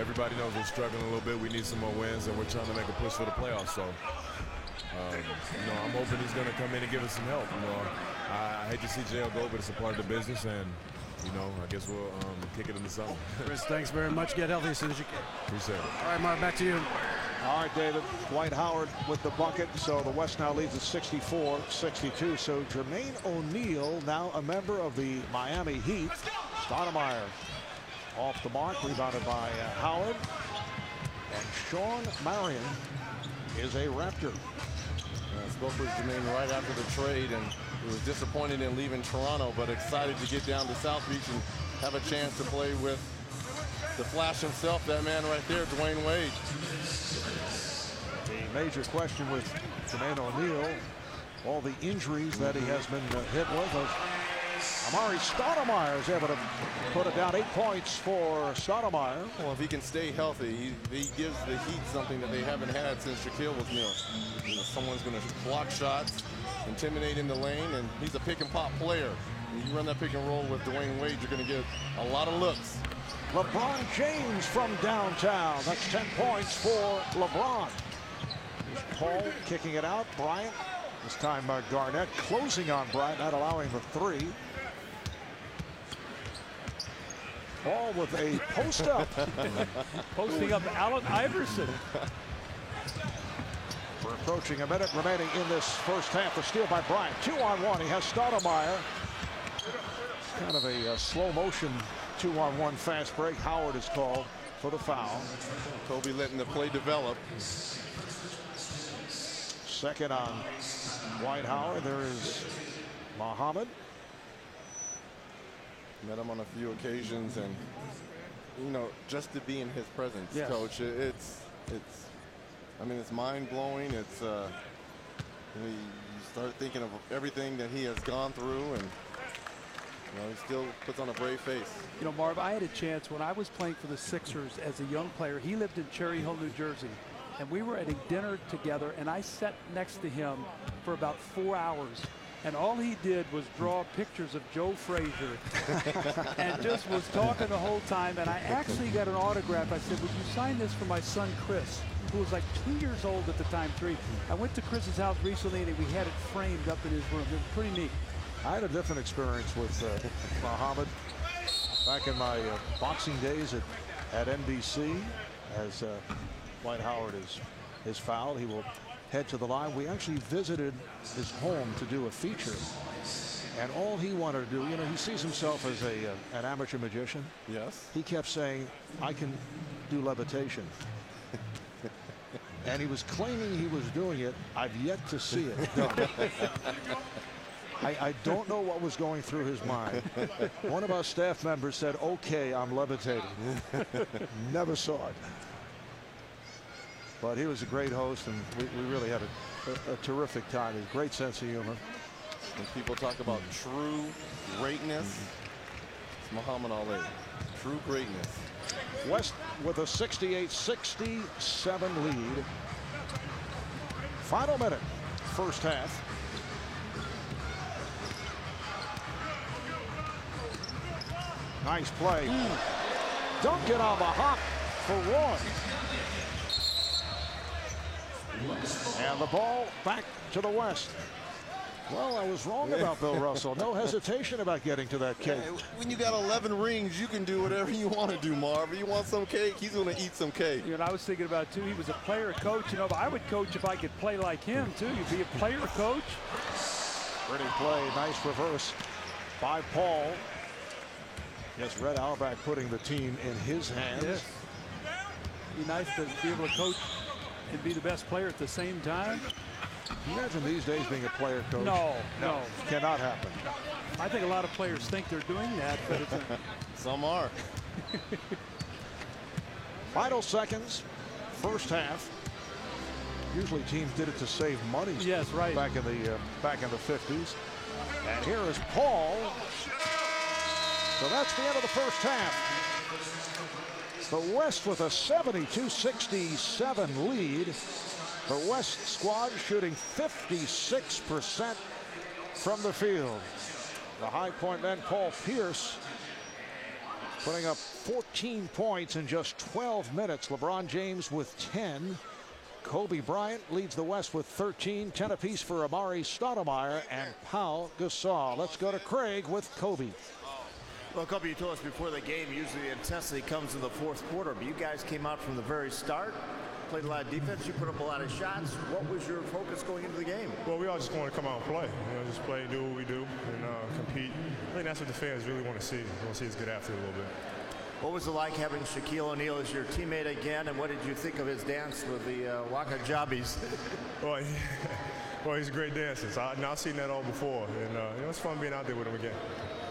Everybody knows we're struggling a little bit. We need some more wins, and we're trying to make a push for the playoffs. So, you know, I'm hoping he's going to come in and give us some help. You know, I hate to see jail go, but it's a part of the business, and you know, I guess we'll kick it into something. Chris, thanks very much. Get healthy as soon as you can. Appreciate it. All right, Mark, back to you. All right, David. Dwight Howard with the bucket. So the West now leads at 64-62. So Jermaine O'Neal, now a member of the Miami Heat. Stoudemire off the mark, rebounded by Howard. And Sean Marion is a Raptor. I spoke with Jermaine right after the trade, and he was disappointed in leaving Toronto, but excited to get down to South Beach and have a chance to play with the Flash himself, that man right there, Dwayne Wade. The major question with Jermaine O'Neal, all the injuries that he has been hit with. Amari Stoudemire is able to put it down. 8 points for Stoudemire. Well, if he can stay healthy, he gives the Heat something that they haven't had since Shaquille was new. You know, someone's going to block shots. intimidate in the lane, and he's a pick and pop player. When you run that pick and roll with Dwayne Wade, you're going to get a lot of looks. LeBron James from downtown. That's 10 points for LeBron. Here's Paul kicking it out. Bryant. This time Garnett closing on Bryant, not allowing the three. Paul with a post up. Posting up Allen Iverson. We're approaching a minute remaining in this first half. The steal by Bryant. 2-on-1. He has Stoudemire. Kind of a slow motion 2-on-1 fast break. Howard is called for the foul. Kobe letting the play develop. Second on Dwight Howard. There is Muhammad. Met him on a few occasions, and you know, just to be in his presence, yes. Coach, I mean, it's mind-blowing. It's you start thinking of everything that he has gone through, and you know, he still puts on a brave face. You know, Marv, I had a chance when I was playing for the Sixers as a young player. He lived in Cherry Hill, New Jersey, and we were at a dinner together, and I sat next to him for about 4 hours. And all he did was draw pictures of Joe Frazier and just was talking the whole time. And I actually got an autograph. I said, would you sign this for my son, Chris, who was like 2 years old at the time, 3. I went to Chris's house recently, and we had it framed up in his room. It was pretty neat. I had a different experience with Muhammad back in my boxing days at NBC. As Dwight Howard is fouled, he will head to the line. We actually visited his home to do a feature, and all he wanted to do, you know, he sees himself as an amateur magician. Yes. He kept saying, I can do levitation. And he was claiming he was doing it. I've yet to see it done. I don't know what was going through his mind. One of our staff members said, okay, I'm levitating. Never saw it. But he was a great host, and we really had a terrific time. He had a great sense of humor. When people talk about true greatness, it's Muhammad Ali. True greatness. West with a 68-67 lead. Final minute, first half. Nice play. Duncan on the hop for one. And the ball back to the West. Well, I was wrong about Bill Russell. No hesitation about getting to that cake. When you got 11 rings, you can do whatever you want to do, Marv. You want some cake, he's going to eat some cake. You know, I was thinking about, too, he was a player coach. You know, but I would coach if I could play like him, too. You'd be a player coach. Pretty play. Nice reverse by Paul. Yes, Red Auerbach putting the team in his hands. Yes. Be nice to be able to coach and be the best player at the same time. Can you imagine these days being a player coach? No. Cannot happen. I think a lot of players think they're doing that, but it's some are. Final seconds, first half. Usually teams did it to save money. Yes, right. Back in the 50s. And here is Paul. So that's the end of the first half. The West with a 72-67 lead. The West squad shooting 56% from the field. The High Point man, Paul Pierce, putting up 14 points in just 12 minutes. LeBron James with 10. Kobe Bryant leads the West with 13. 10 apiece for Amari Stoudemire and Pau Gasol. Let's go to Craig with Kobe. Well, Kobe, you told us before the game, usually the intensity comes in the fourth quarter, but you guys came out from the very start, played a lot of defense, you put up a lot of shots. What was your focus going into the game? Well, we all just want to come out and play. You know, just play, do what we do, and compete. I think that's what the fans really want to see. They want to see us get after it a little bit. What was it like having Shaquille O'Neal as your teammate again, and what did you think of his dance with the Waka Jabbies? Well, he's a great dancer. So I've seen that all before, and you know, it's fun being out there with him again.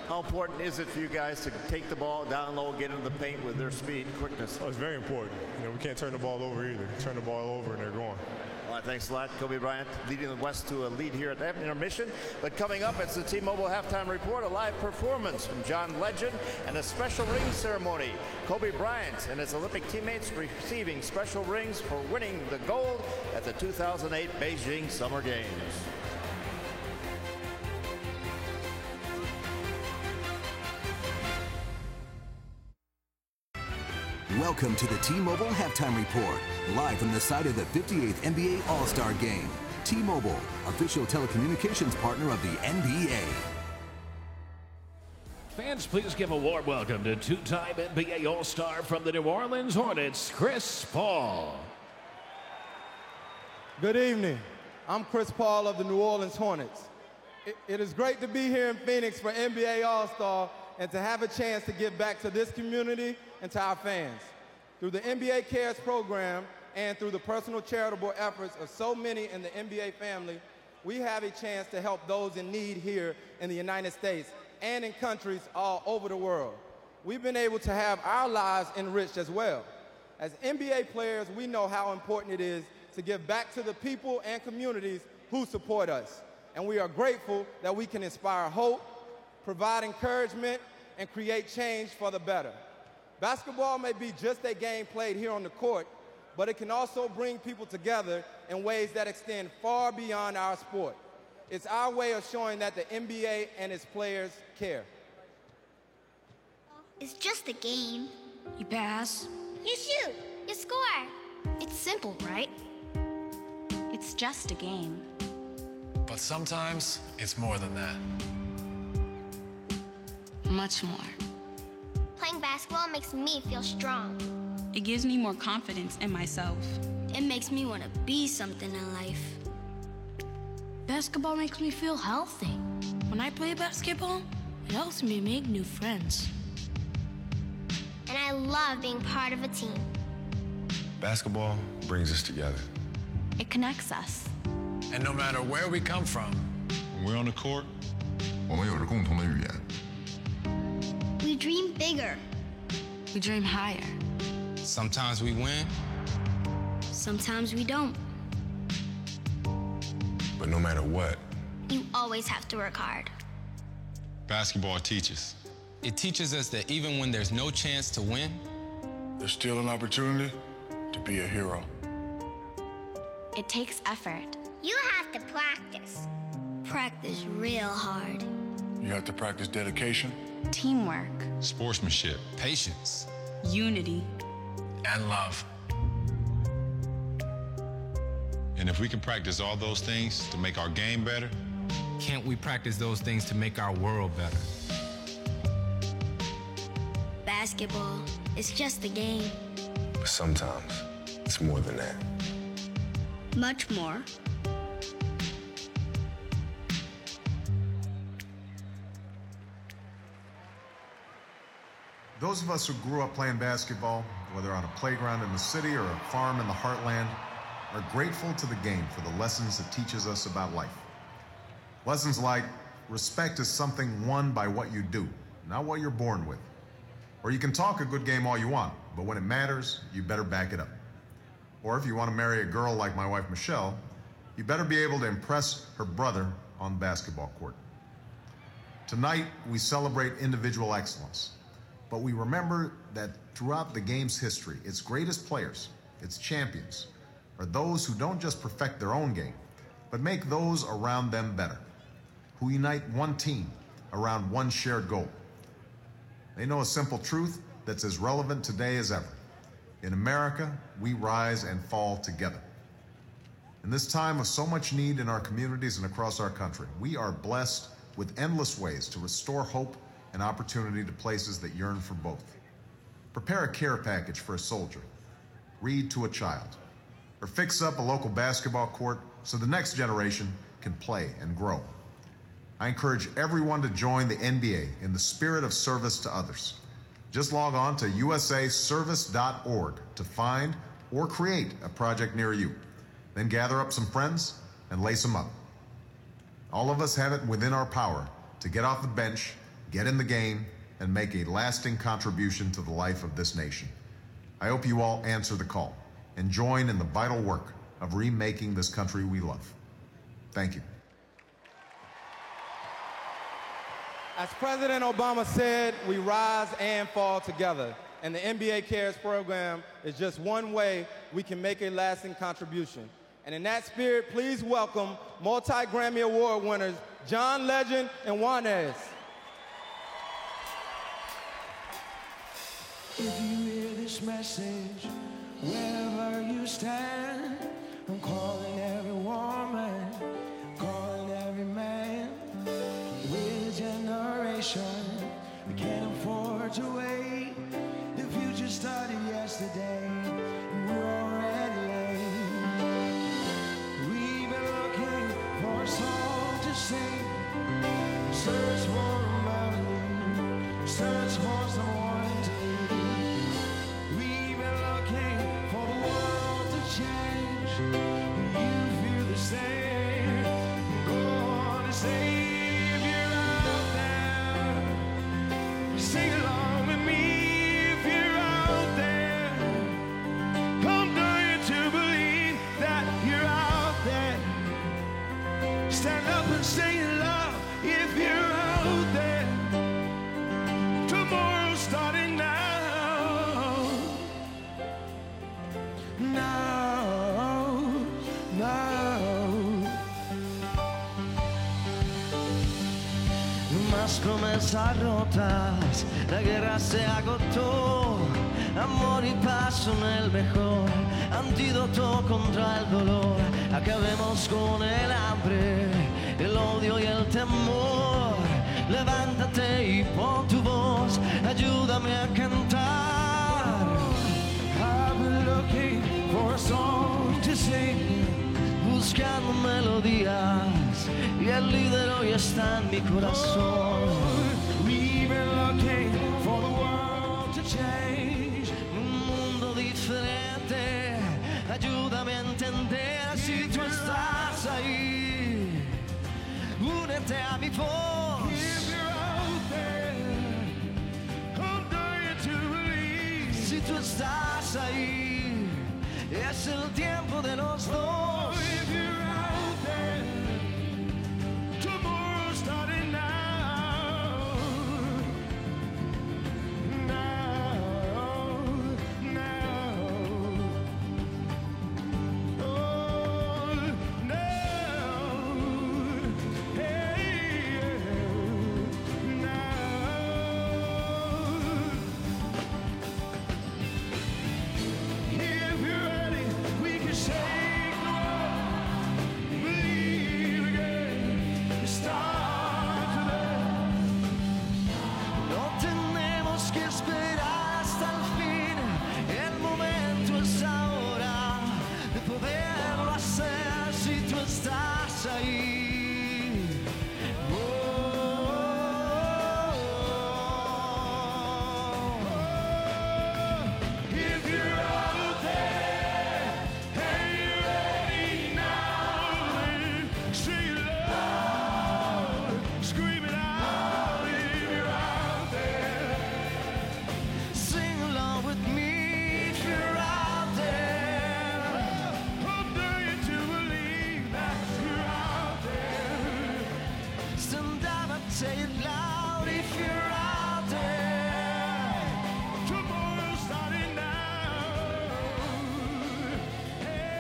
How important is it for you guys to take the ball down low, get into the paint with their speed and quickness? Oh, it's very important. You know, we can't turn the ball over either. Turn the ball over and they're gone. All right, thanks a lot. Kobe Bryant leading the West to a lead here at the intermission. But coming up, it's the T-Mobile Halftime Report, a live performance from John Legend and a special ring ceremony. Kobe Bryant and his Olympic teammates receiving special rings for winning the gold at the 2008 Beijing Summer Games. Welcome to the T-Mobile Halftime Report, live from the site of the 58th NBA All-Star Game. T-Mobile, official telecommunications partner of the NBA. Fans, please give a warm welcome to two-time NBA All-Star from the New Orleans Hornets, Chris Paul. Good evening. I'm Chris Paul of the New Orleans Hornets. It is great to be here in Phoenix for NBA All-Star and to have a chance to give back to this community and to our fans. Through the NBA Cares program and through the personal charitable efforts of so many in the NBA family, we have a chance to help those in need here in the United States and in countries all over the world. We've been able to have our lives enriched as well. As NBA players, we know how important it is to give back to the people and communities who support us. And we are grateful that we can inspire hope, provide encouragement, and create change for the better. Basketball may be just a game played here on the court, but it can also bring people together in ways that extend far beyond our sport. It's our way of showing that the NBA and its players care. It's just a game. You pass. You shoot. You score. It's simple, right? It's just a game. But sometimes it's more than that. Much more. Playing basketball makes me feel strong. It gives me more confidence in myself. It makes me want to be something in life. Basketball makes me feel healthy. When I play basketball, it helps me make new friends. And I love being part of a team. Basketball brings us together. It connects us. And no matter where we come from, when we're on the court, 我们有着共同的语言。 We dream bigger. We dream higher. sometimes we win. Sometimes we don't. But no matter what, You always have to work hard. basketball teaches. It teaches us that even when there's no chance to win, There's still an opportunity to be a hero. It takes effort. You have to practice. Practice real hard. You have to practice dedication, Teamwork. sportsmanship, patience, Unity. and love. And if we can practice all those things to make our game better, can't we practice those things to make our world better? Basketball is just a game. But sometimes it's more than that. Much more. Those of us who grew up playing basketball, whether on a playground in the city or a farm in the heartland, are grateful to the game for the lessons it teaches us about life. Lessons like respect is something won by what you do, not what you're born with. Or you can talk a good game all you want, but when it matters, you better back it up. Or if you want to marry a girl like my wife Michelle, you better be able to impress her brother on the basketball court. Tonight, we celebrate individual excellence. But we remember that throughout the game's history, its greatest players, its champions, are those who don't just perfect their own game, but make those around them better, who unite one team around one shared goal. They know a simple truth that's as relevant today as ever. In America, we rise and fall together. In this time of so much need in our communities and across our country, we are blessed with endless ways to restore hope and opportunity to places that yearn for both. Prepare a care package for a soldier, read to a child, or fix up a local basketball court so the next generation can play and grow. I encourage everyone to join the NBA in the spirit of service to others. Just log on to usaservice.org to find or create a project near you. Then gather up some friends and lace them up. All of us have it within our power to get off the bench, get in the game, and make a lasting contribution to the life of this nation. I hope you all answer the call and join in the vital work of remaking this country we love. Thank you. As President Obama said, we rise and fall together. And the NBA Cares program is just one way we can make a lasting contribution. And in that spirit, please welcome multi-Grammy Award winners John Legend and Juanes. If you really this message wherever you stand. I'm calling every woman, calling every man. We're a generation, we can't afford to wait. The future started yesterday, and we're already late. We've been looking for a song to sing, search for a melody, search for someone to lead. We've been looking for the world to change. You feel the same. Go on and say if you're out there, sing along with me. If you're out there, I'm dying to believe that you're out there. Stand up and say it loud. If you're out there, tomorrow's starting now. Now, now. Más promesas rotas, la guerra se agotó. Amor y paz son el mejor antídoto contra el dolor. Acabemos con el hambre, el odio y el temor. Levántate y pon tu voz, ayúdame a cantar. I've been looking for a song to sing, buscando melodías, y el líder hoy está en mi corazón. We've been looking for the world to change, un mundo diferente, ayúdame a entender si tú estás ahí, únete a mi voz. If you're out there, I'm dying to believe. Si tú estás ahí, es el tiempo de los dos. If you're out there, tomorrow's starting now. Now, now. Oh, now. Hey, now. If you're ready, we can shake the world. Believe again. Start today. No tenemos que esperar hasta el fin. El momento es ahora de poderlo hacer si tú estás ahí. If you're out there and you're ready now, sing it loud, scream it out. If you're out there, sing along with me. If you're out there, I'm dying to believe that you're out there. Stand up and say it loud. If you're out there, tomorrow's starting now. Hey.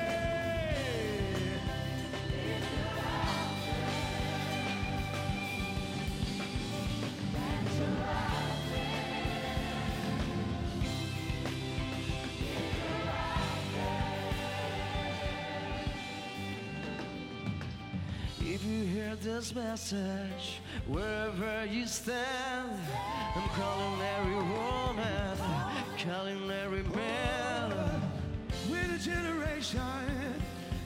If you hear this message, wherever you stand, I'm calling every woman, calling every man. We're the generation,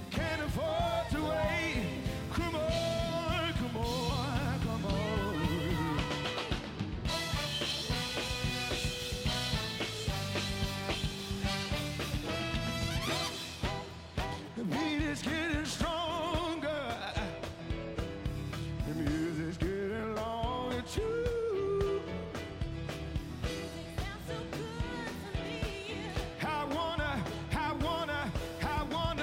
can't afford to wait. Come on, come on, come on. The beat is getting stronger. The music's getting longer too. I wanna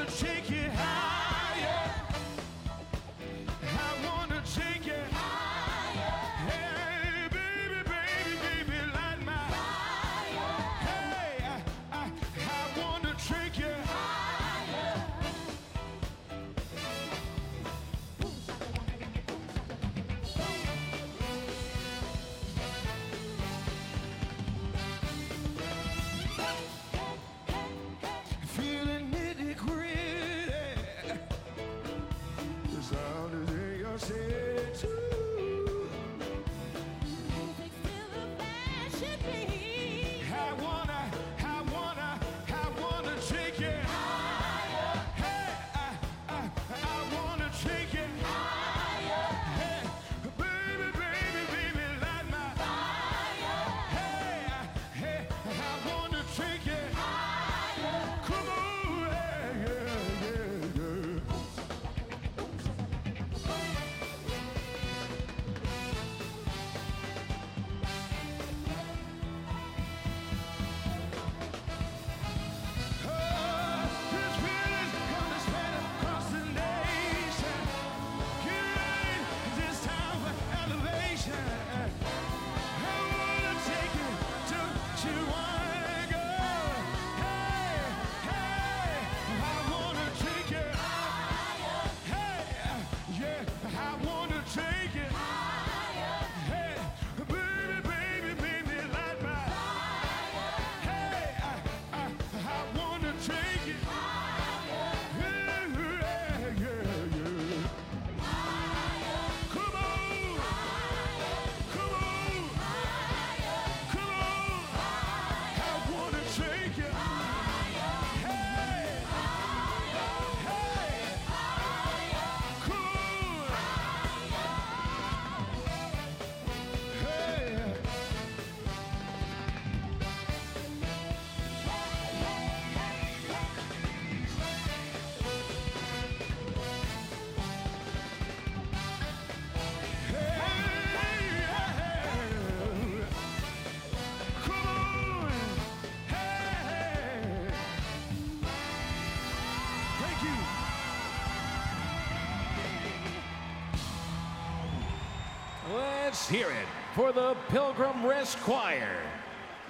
Let's hear it for the Pilgrim Rest Choir,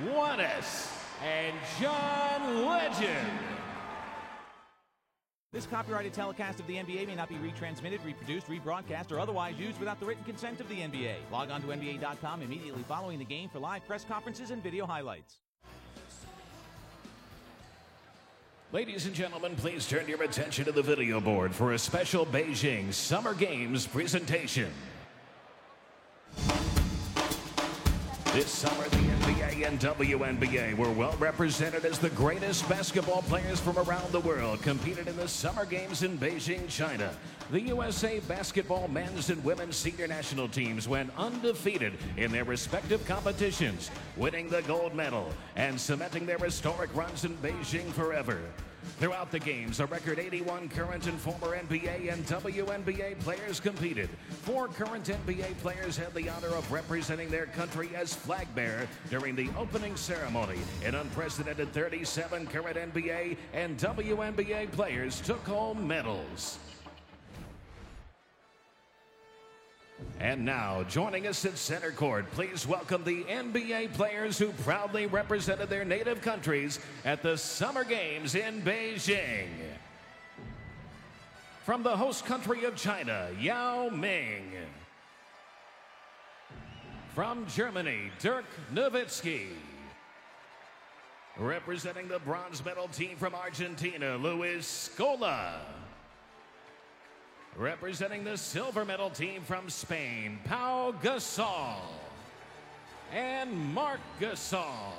Juanes and John Legend. This copyrighted telecast of the NBA may not be retransmitted, reproduced, rebroadcast, or otherwise used without the written consent of the NBA. Log on to NBA.com immediately following the game for live press conferences and video highlights. Ladies and gentlemen, please turn your attention to the video board for a special Beijing Summer Games presentation. This summer, the NBA and WNBA were well represented as the greatest basketball players from around the world competed in the Summer Games in Beijing, China. The USA basketball men's and women's senior national teams went undefeated in their respective competitions, winning the gold medal and cementing their historic runs in Beijing forever. Throughout the games, a record 81 current and former NBA and WNBA players competed. 4 current NBA players had the honor of representing their country as flag bearer during the opening ceremony. An unprecedented 37 current NBA and WNBA players took home medals. And now, joining us at center court, please welcome the NBA players who proudly represented their native countries at the Summer Games in Beijing. From the host country of China, Yao Ming. From Germany, Dirk Nowitzki. Representing the bronze medal team from Argentina, Luis Scola. Representing the silver medal team from Spain, Pau Gasol and Marc Gasol.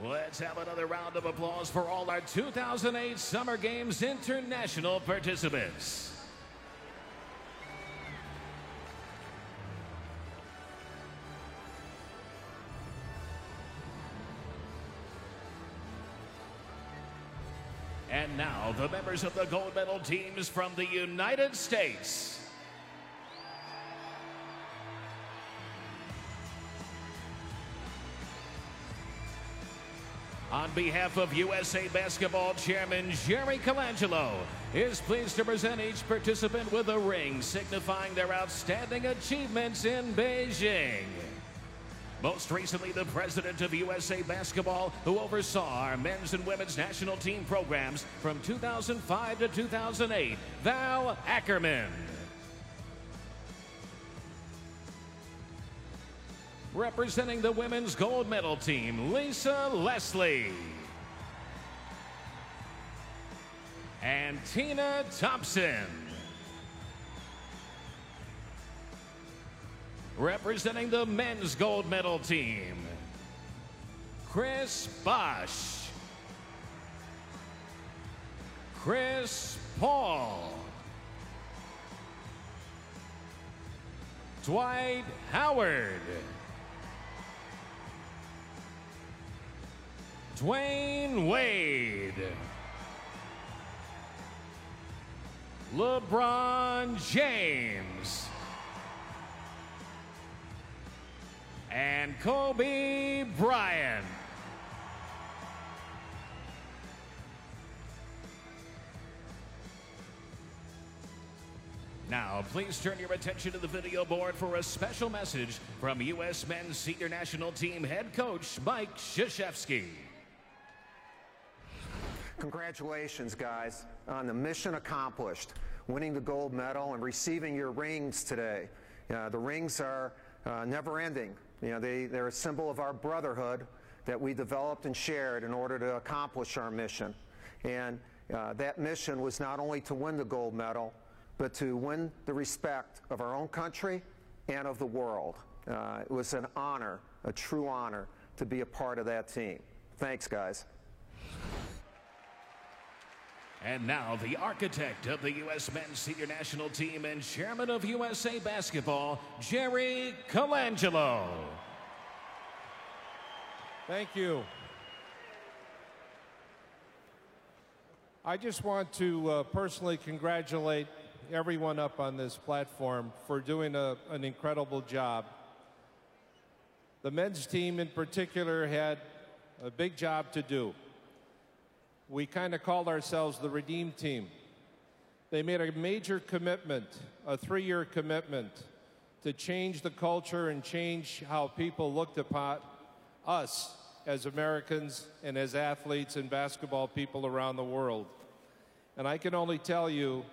Let's have another round of applause for all our 2008 Summer Games international participants. And now, the members of the gold medal teams from the United States. On behalf of USA Basketball Chairman Jerry Colangelo is pleased to present each participant with a ring signifying their outstanding achievements in Beijing. Most recently, the president of USA Basketball, who oversaw our men's and women's national team programs from 2005 to 2008, Val Ackerman. Representing the women's gold medal team, Lisa Leslie. And Tina Thompson. Representing the men's gold medal team, Chris Bosh, Chris Paul, Dwight Howard, Dwayne Wade, LeBron James, and Kobe Bryant. Now, please turn your attention to the video board for a special message from U.S. Men's Senior National Team head coach Mike Krzyzewski. Congratulations, guys, on the mission accomplished, winning the gold medal and receiving your rings today. The rings are never ending. You know, they're a symbol of our brotherhood that we developed and shared in order to accomplish our mission. And that mission was not only to win the gold medal, but to win the respect of our own country and of the world. It was an honor, a true honor, to be a part of that team. Thanks, guys. And now, the architect of the U.S. Men's Senior National Team and chairman of USA Basketball, Jerry Colangelo. Thank you. I just want to personally congratulate everyone up on this platform for doing an incredible job. The men's team in particular had a big job to do. We kind of called ourselves the Redeem Team. They made a major commitment, a 3-year commitment, to change the culture and change how people looked upon us as Americans and as athletes and basketball people around the world. And I can only tell you,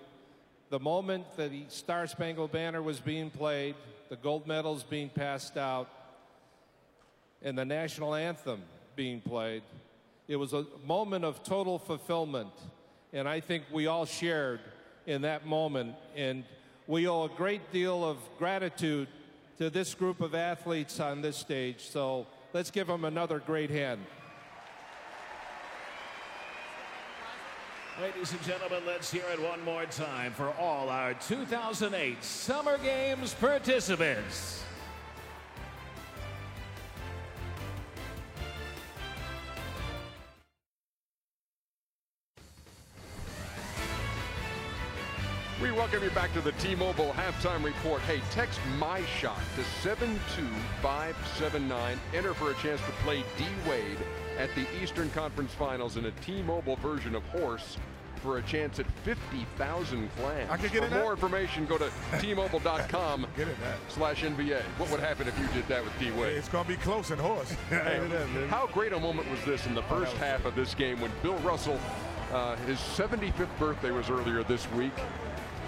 the moment that the Star-Spangled Banner was being played, the gold medals being passed out, and the national anthem being played, it was a moment of total fulfillment. And I think we all shared in that moment. And we owe a great deal of gratitude to this group of athletes on this stage. So let's give them another great hand. Ladies and gentlemen, let's hear it one more time for all our 2008 Summer Games participants. We welcome you back to the T-Mobile Halftime Report. Hey, text My Shot to 72579. Enter for a chance to play D-Wade at the Eastern Conference Finals in a T-Mobile version of Horse for a chance at 50,000 clams. I could get for more information, go to T-Mobile.com/NBA. What would happen if you did that with D-Wade? It's going to be close in Horse. Hey, how great a moment was this in the first half of this game when Bill Russell, his 75th birthday was earlier this week,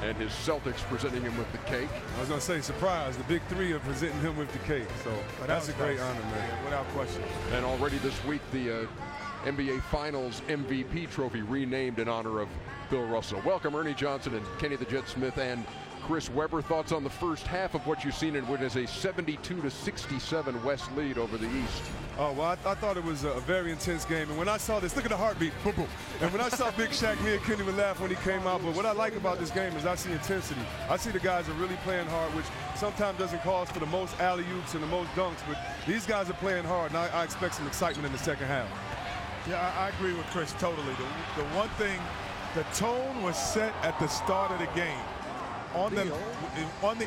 and his Celtics presenting him with the cake. I was going to say, surprise, the big three are presenting him with the cake. So that's a great honor, man. Yeah, without question. And already this week, the NBA Finals MVP trophy renamed in honor of Bill Russell. Welcome, Ernie Johnson and Kenny the Jet Smith and Chris Webber. Thoughts on the first half of what you've seen in what is a 72-67 West lead over the East? Oh, well, I thought it was a very intense game. And when I saw this, look at the heartbeat. Boom, boom. And when I saw Big Shaq, me and Kenny would laugh when he came out. But what I like about this game is I see intensity. I see the guys are really playing hard, which sometimes doesn't cause for the most alley-oops and the most dunks. But these guys are playing hard, and I expect some excitement in the second half. Yeah, I agree with Chris totally. The one thing, the tone was set at the start of the game. On the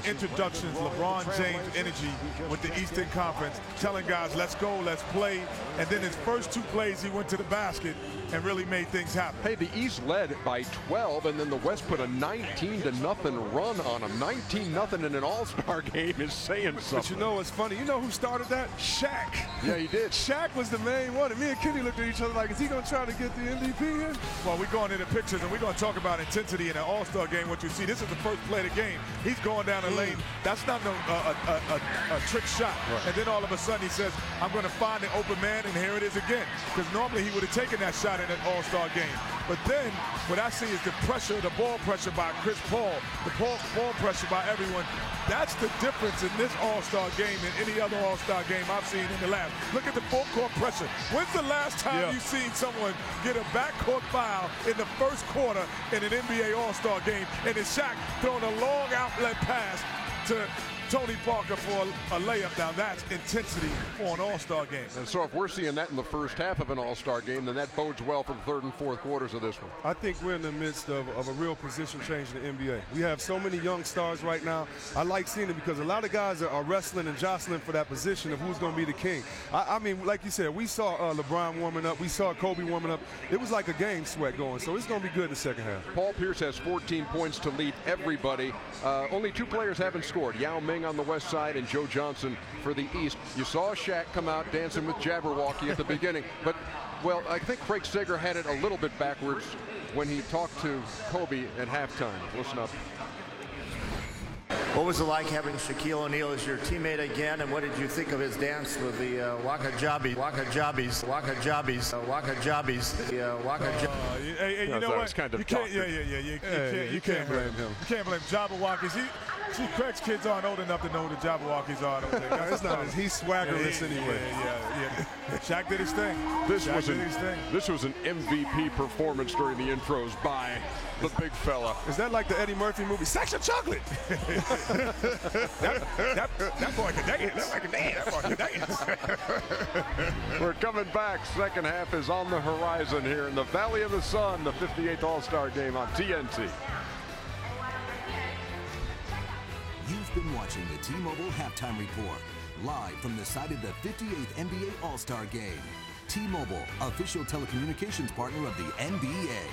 introductions, LeBron James energy with the Eastern Conference, telling guys, let's go, let's play. And then his first 2 plays, he went to the basket and really made things happen. Hey, the East led by 12, and then the West put a 19-0 run on them. 19-0 in an All-Star game is saying something. But you know what's funny? You know who started that? Shaq. Yeah, he did. Shaq was the main one. And me and Kenny looked at each other like, is he going to try to get the MVP here? Well, we're going into pictures, and we're going to talk about intensity in an All-Star game. What you see, this is the first play of the game. He's going down the lane. That's not no a trick shot. Right. And then all of a sudden he says, I'm going to find the open man, and here it is again. Because normally he would have taken that shot in an All-Star game. But then what I see is the pressure, the ball pressure by Chris Paul, the ball pressure by everyone. That's the difference in this All-Star game and any other All-Star game I've seen in the lab. Look at the full-court pressure. When's the last time you've seen someone get a backcourt foul in the first quarter in an NBA All-Star game, and it's Shaq throwing a long outlet pass to Tony Parker for a layup? Now that's intensity for an All-Star game. And so if we're seeing that in the first half of an All-Star game, then that bodes well for the third and fourth quarters of this one. I think we're in the midst of a real position change in the NBA. We have so many young stars right now. I like seeing it because a lot of guys are wrestling and jostling for that position of who's going to be the king. I mean, like you said, we saw LeBron warming up. We saw Kobe warming up. It was like a game sweat going, so it's going to be good in the second half. Paul Pierce has 14 points to lead everybody. Only 2 players haven't scored. Yao Ming on the west side and Joe Johnson for the East. You saw Shaq come out dancing with Jabberwocky at the beginning, but, well, I think Craig Sager had it a little bit backwards when he talked to Kobe at halftime. Listen up. What was it like having Shaquille O'Neal as your teammate again, and what did you think of his dance with the Waka Jabbies? Hey, you know what? Kind of you can't, you can't blame him. You can't blame Jabberwockies. See, Craig's kids aren't old enough to know who the Jabberwockies are. It's not. He's swaggerless anyway. Yeah. Shaq did his thing. This was an MVP performance during the intros by the big fella. Is that like the Eddie Murphy movie, Section Chocolate? that boy can dance. That boy can dance. We're coming back. Second half is on the horizon here in the Valley of the Sun, the 58th All-Star Game on TNT. You've been watching the T-Mobile Halftime Report, live from the site of the 58th NBA All-Star Game. T-Mobile, official telecommunications partner of the NBA.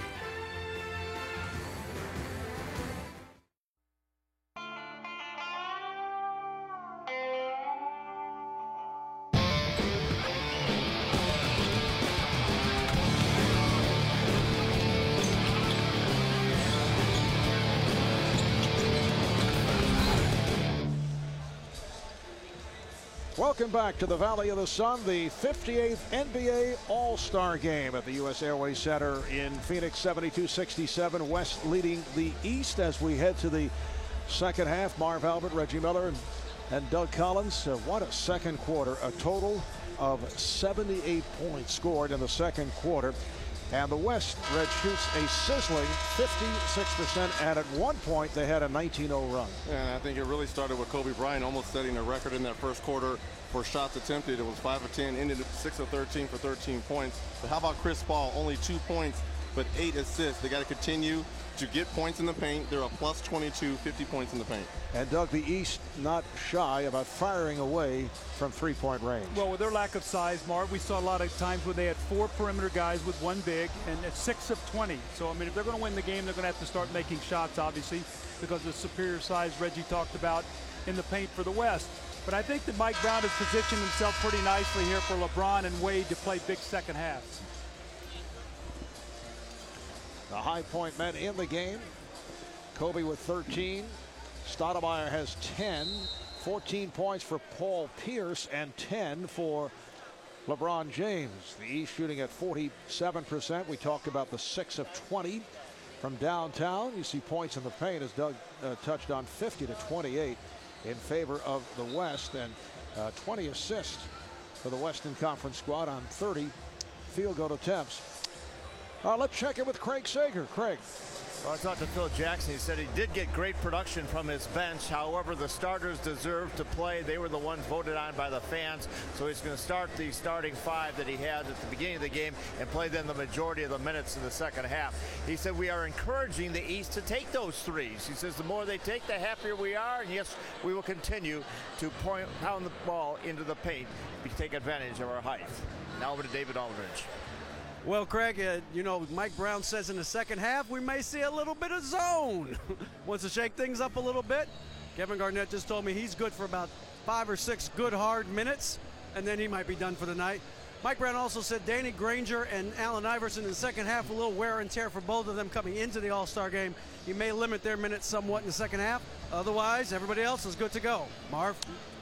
Welcome back to the Valley of the Sun, the 58th NBA All-Star Game at the U.S. Airways Center in Phoenix. 72-67, West leading the East as we head to the second half. Marv Albert, Reggie Miller, and Doug Collins. What a second quarter. A total of 78 points scored in the second quarter. And the West, Red, shoots a sizzling 56%, and at one point they had a 19-0 run. And I think it really started with Kobe Bryant almost setting a record in that first quarter for shots attempted. It was 5 of 10, ended 6 of 13 for 13 points. But how about Chris Paul? Only 2 points, but 8 assists. They got to continue to get points in the paint. They're a plus 22, 50 points in the paint. And Doug, the East not shy about firing away from three-point range. Well, with their lack of size, Marv, we saw a lot of times where they had 4 perimeter guys with 1 big, and it's 6 of 20. So, I mean, if they're going to win the game, they're going to have to start making shots, obviously, because of the superior size Reggie talked about in the paint for the West. But I think that Mike Brown has positioned himself pretty nicely here for LeBron and Wade to play big second halves. The high point men in the game. Kobe with 13. Stoudemire has 10. 14 points for Paul Pierce and 10 for LeBron James. The East shooting at 47%. We talked about the 6 of 20 from downtown. You see points in the paint, as Doug touched on, 50-28 in favor of the West, and 20 assists for the Western Conference squad on 30 field goal attempts. Let's check in with Craig Sager. Craig. Well, I talked to Phil Jackson. He said he did get great production from his bench. However, the starters deserved to play. They were the ones voted on by the fans. So he's going to start the starting 5 that he had at the beginning of the game and play them the majority of the minutes in the second half. He said we are encouraging the East to take those threes. He says the more they take, the happier we are. And yes, we will continue to pound the ball into the paint to take advantage of our height. Now over to David Aldridge. Well, Craig, you know, Mike Brown says in the second half we may see a little bit of zone. Wants to shake things up a little bit. Kevin Garnett just told me he's good for about 5 or 6 good hard minutes, and then he might be done for the night. Mike Brown also said Danny Granger and Allen Iverson in the second half, a little wear and tear for both of them coming into the All-Star game. He may limit their minutes somewhat in the second half. Otherwise, everybody else is good to go. Marv?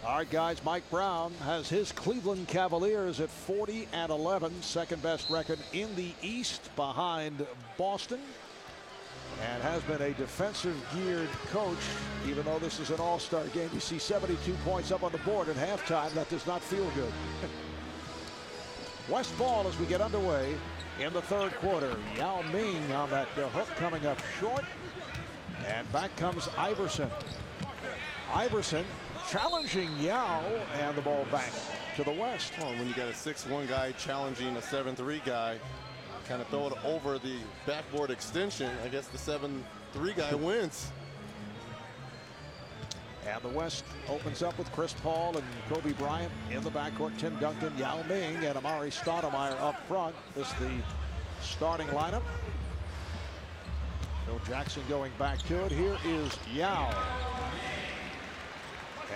All right, guys, Mike Brown has his Cleveland Cavaliers at 40-11, second best record in the East behind Boston, and has been a defensive geared coach. Even though this is an all-star game, you see 72 points up on the board at halftime. That does not feel good. West ball as we get underway in the third quarter. Yao Ming on that hook coming up short, and back comes Iverson. Iverson challenging Yao, and the ball back to the West. Well, when you got a 6'1" guy challenging a 7'3" guy, kind of throw it over the backboard extension, I guess the 7'3" guy wins. And the West opens up with Chris Paul and Kobe Bryant in the backcourt. Tim Duncan, Yao Ming, and Amari Stoudemire up front. This is the starting lineup. Phil Jackson going back to it. Here is Yao.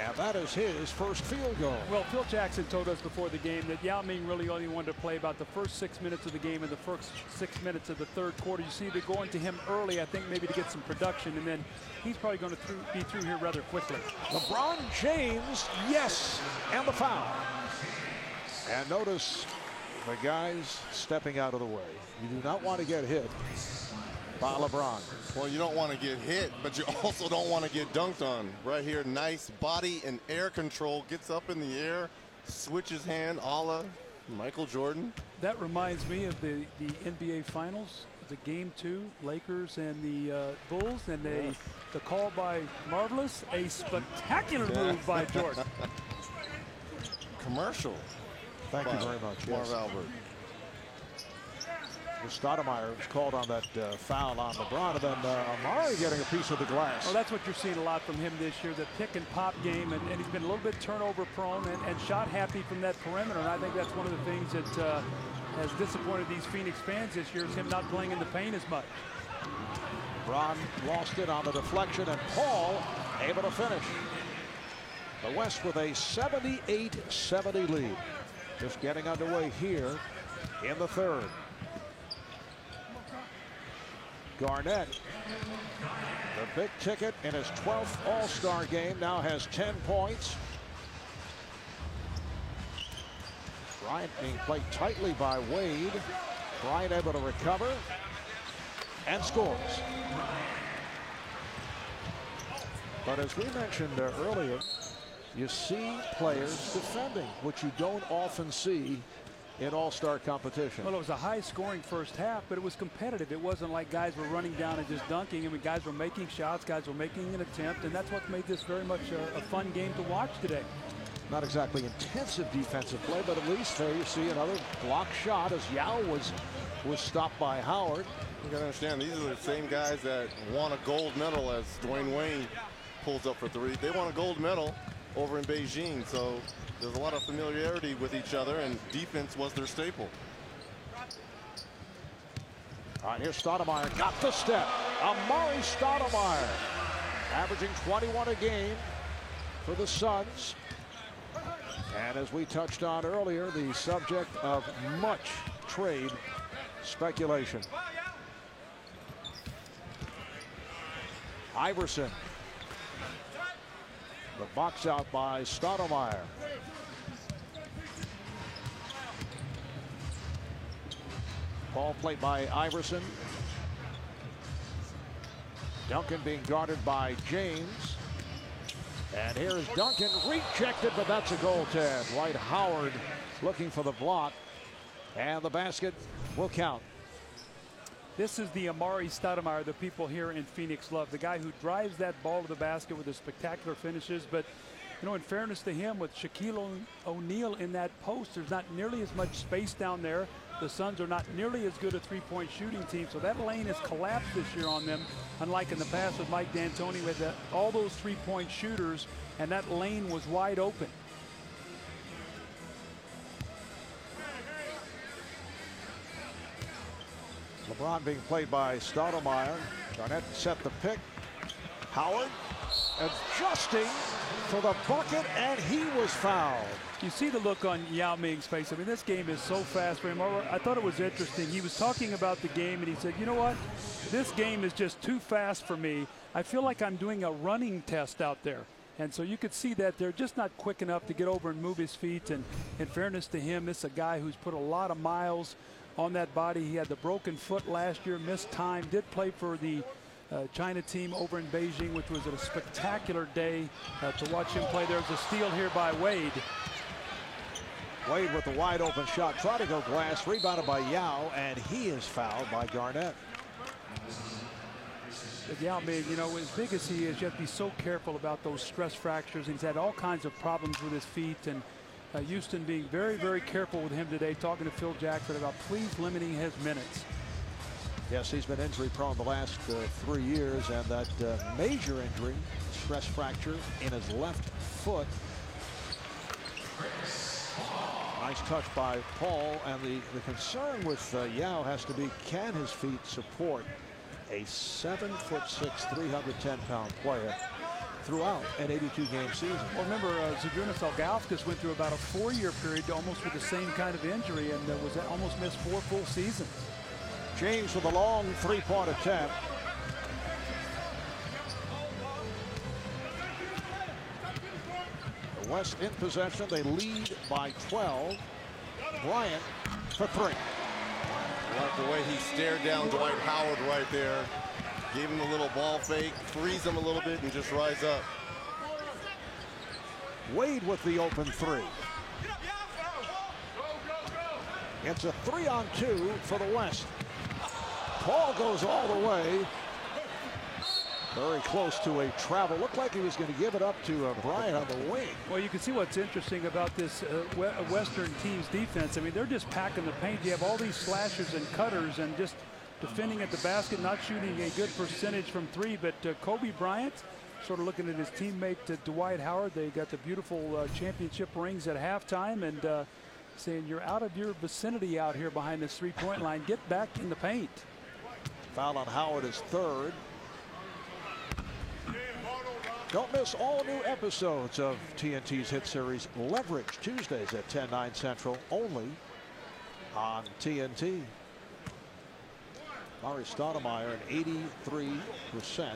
And that is his first field goal. Well, Phil Jackson told us before the game that Yao Ming really only wanted to play about the first 6 minutes of the game and the first 6 minutes of the third quarter. You see they're going to him early, I think maybe to get some production, and then he's probably going to be through here rather quickly. LeBron James, yes, and the foul. And notice the guys stepping out of the way. You do not want to get hit by LeBron. Well, you don't want to get hit, but you also don't want to get dunked on. Right here, nice body and air control. Gets up in the air, switches hand, a la Michael Jordan. That reminds me of the NBA Finals, the Game 2, Lakers and the Bulls, and the call by Marvelous, a spectacular move by Jordan. Commercial. Thank you very much. Marv Yes. Albert. Stoudemire was called on that foul on LeBron, and then Amari getting a piece of the glass. Well, that's what you're seeing a lot from him this year, the pick and pop game, and he's been a little bit turnover prone and shot happy from that perimeter, and I think that's one of the things that has disappointed these Phoenix fans this year, is him not playing in the paint as much. LeBron lost it on the deflection, and Paul able to finish. The West with a 78-70 lead. Just getting underway here in the third. Garnett, the big ticket in his 12th All-Star game, now has 10 points. Bryant being played tightly by Wade. Bryant able to recover and scores. But as we mentioned earlier, you see players defending, which you don't often see in all-star competition. Well, it was a high-scoring first half, but it was competitive. It wasn't like guys were running down and just dunking. I mean, guys were making shots, guys were making an attempt, and that's what made this very much a fun game to watch today. Not exactly intensive defensive play, but at least there you see another blocked shot as Yao was stopped by Howard. You gotta understand, these are the same guys that won a gold medal as Dwayne Wayne pulls up for three. They won a gold medal over in Beijing, so there's a lot of familiarity with each other, and defense was their staple. All right, here's Stoudemire, got the step. Amari Stoudemire, averaging 21 a game for the Suns. And as we touched on earlier, the subject of much trade speculation. Iverson. The box out by Stoudemire. Ball played by Iverson. Duncan being guarded by James. And here's Duncan, rejected, but that's a goaltend. Dwight Howard looking for the block, and the basket will count. This is the Amari Stoudemire the people here in Phoenix love. The guy who drives that ball to the basket with his spectacular finishes. But, you know, in fairness to him, with Shaquille O'Neal in that post, there's not nearly as much space down there. The Suns are not nearly as good a three-point shooting team, so that lane has collapsed this year on them, unlike in the past with Mike D'Antoni with all those three-point shooters, and that lane was wide open. LeBron being played by Stoudemire. Garnett set the pick. Howard adjusting for the bucket, and he was fouled. You see the look on Yao Ming's face. I mean, this game is so fast for him. I thought it was interesting. He was talking about the game, and he said, you know what? This game is just too fast for me. I feel like I'm doing a running test out there. And so you could see that they're just not quick enough to get over and move his feet. And in fairness to him, this is a guy who's put a lot of miles on that body. He had the broken foot last year, missed time, did play for the China team over in Beijing, which was a spectacular day to watch him play. There's a steal here by Wade. Wade with the wide open shot, tried to go glass, rebounded by Yao, and he is fouled by Garnett. But Yao Ming, you know, as big as he is, you have to be so careful about those stress fractures. He's had all kinds of problems with his feet, and Houston being very, very careful with him today, talking to Phil Jackson about please limiting his minutes. Yes, he's been injury prone the last 3 years, and that major injury, stress fracture in his left foot. Nice touch by Paul, and the concern with Yao has to be, can his feet support a 7'6", 310-pound player throughout an 82-game season? Well, remember, Zydrunas Ilgauskas went through about a 4-year period almost with the same kind of injury, and was almost missed 4 full seasons. James with a long three-point attempt. The West in possession. They lead by 12. Bryant for 3. I like the way he stared down Dwight Howard right there. Gave him a little ball fake, freeze him a little bit, and just rise up. Wade with the open 3. It's a 3-on-2 for the West. Paul goes all the way. Very close to a travel. Looked like he was going to give it up to Bryant on the wing. Well, you can see what's interesting about this Western team's defense. I mean, they're just packing the paint. You have all these slashers and cutters and just defending at the basket, not shooting a good percentage from 3. But Kobe Bryant, sort of looking at his teammate Dwight Howard. They got the beautiful championship rings at halftime, and saying you're out of your vicinity out here behind this three-point line. Get back in the paint. Foul on Howard is 3rd. Don't miss all new episodes of TNT's hit series Leverage, Tuesdays at 10, 9 Central, only on TNT. Amari Stoudemire, an 83%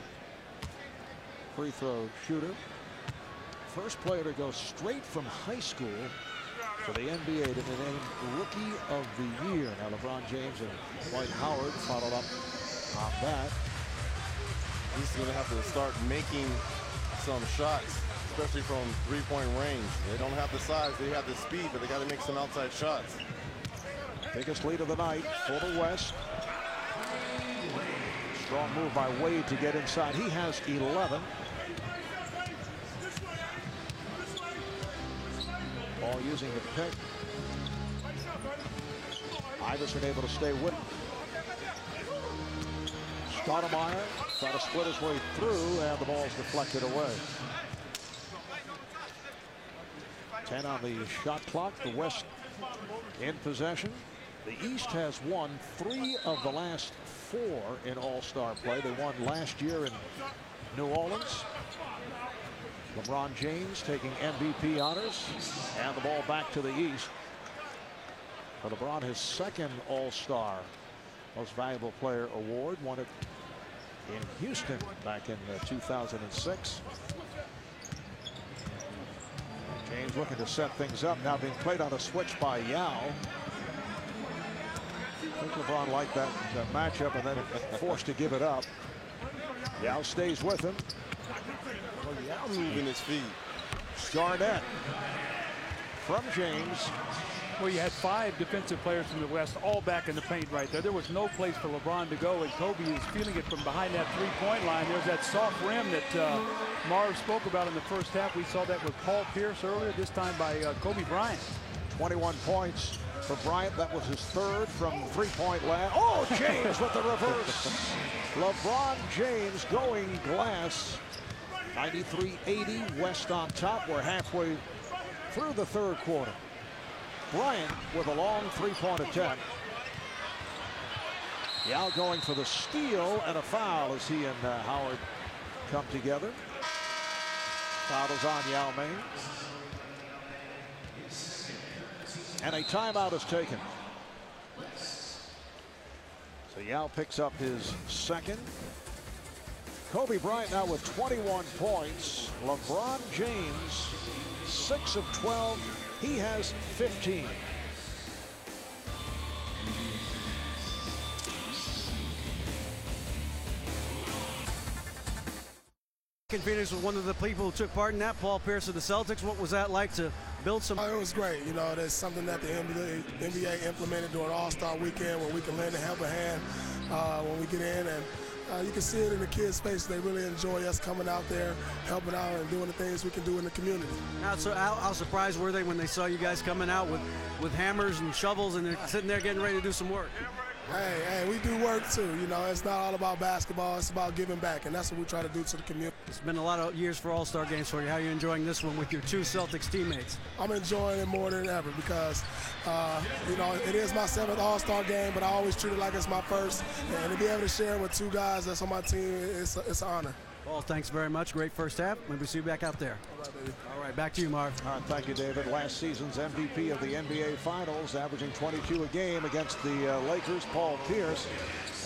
free throw shooter. First player to go straight from high school for the NBA to be named Rookie of the Year. Now LeBron James and Dwight Howard followed up on that. He's going to have to start making some shots, especially from three-point range. They don't have the size, they have the speed, but they got to make some outside shots. Biggest lead of the night for the West. Strong move by Wade to get inside. He has 11. Ball using the pick. Iverson able to stay with him. Stoudemire trying to split his way through, and the ball's deflected away. 10 on the shot clock. The West in possession. The East has won 3 of the last 4 in All-Star play. They won last year in New Orleans. LeBron James taking MVP honors, and the ball back to the East. For LeBron, his second All-Star Most Valuable Player award, won it in Houston back in 2006. James looking to set things up, now being played on a switch by Yao. I think LeBron liked that matchup and then forced to give it up. Yao stays with him. Well, Yao moving his feet. Garnett from James. Well, you had 5 defensive players from the West all back in the paint right there. There was no place for LeBron to go, and Kobe is feeling it from behind that three-point line. There's that soft rim that Marv spoke about in the first half. We saw that with Paul Pierce earlier, this time by Kobe Bryant. 21 points for Bryant. That was his 3rd from three-point land. Oh, James with the reverse. LeBron James going glass. 93-80, West on top. We're halfway through the 3rd quarter. Bryant with a long three-point attempt. Yao going for the steal and a foul as he and Howard come together. Foul is on Yao Ming. And a timeout is taken. So Yao picks up his 2nd. Kobe Bryant now with 21 points. LeBron James 6 of 12. He has 15. Phoenix was one of the people who took part in that. Paul Pierce of the Celtics. What was that like to build some? It was great. You know, that's something that the NBA implemented during All-Star Weekend, where we can lend a helping hand when we get in, and you can see it in the kids' face. They really enjoy us coming out there, helping out, and doing the things we can do in the community. Now, so how surprised were they when they saw you guys coming out with hammers and shovels and they're sitting there getting ready to do some work? Hey, we do work too. You know, it's not all about basketball. It's about giving back, and that's what we try to do to the community. It's been a lot of years for All-Star games for you. How are you enjoying this one with your 2 Celtics teammates? I'm enjoying it more than ever because, you know, it is my 7th All-Star game, but I always treat it like it's my first. And to be able to share it with 2 guys that's on my team, it's an honor. Paul, thanks very much. Great first half. Maybe see you back out there. All right, baby. All right, back to you, Marv. Thank you, David. Last season's MVP of the NBA Finals, averaging 22 a game against the Lakers, Paul Pierce.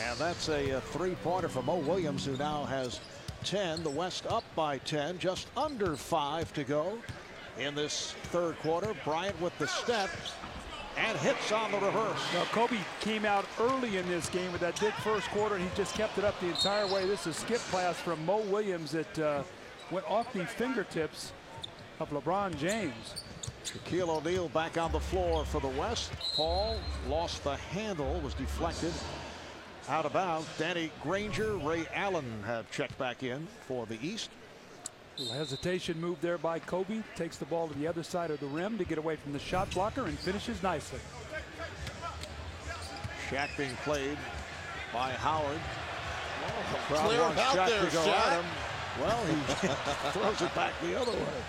And that's a 3-pointer for Mo Williams, who now has 10. The West up by 10, just under 5 to go in this 3rd quarter. Bryant with the step and hits on the reverse. Now, Kobe came out early in this game with that big first quarter, and he just kept it up the entire way. This is skip pass from Mo Williams that went off the fingertips of LeBron James. Shaquille O'Neal back on the floor for the West. Paul lost the handle, was deflected out of bounds. Danny Granger, Ray Allen have checked back in for the East. A little hesitation move there by Kobe. Takes the ball to the other side of the rim to get away from the shot blocker and finishes nicely. Shaq being played by Howard. Clear out Shaq there, to go Shaq. at him. Well, he throws it back the other way.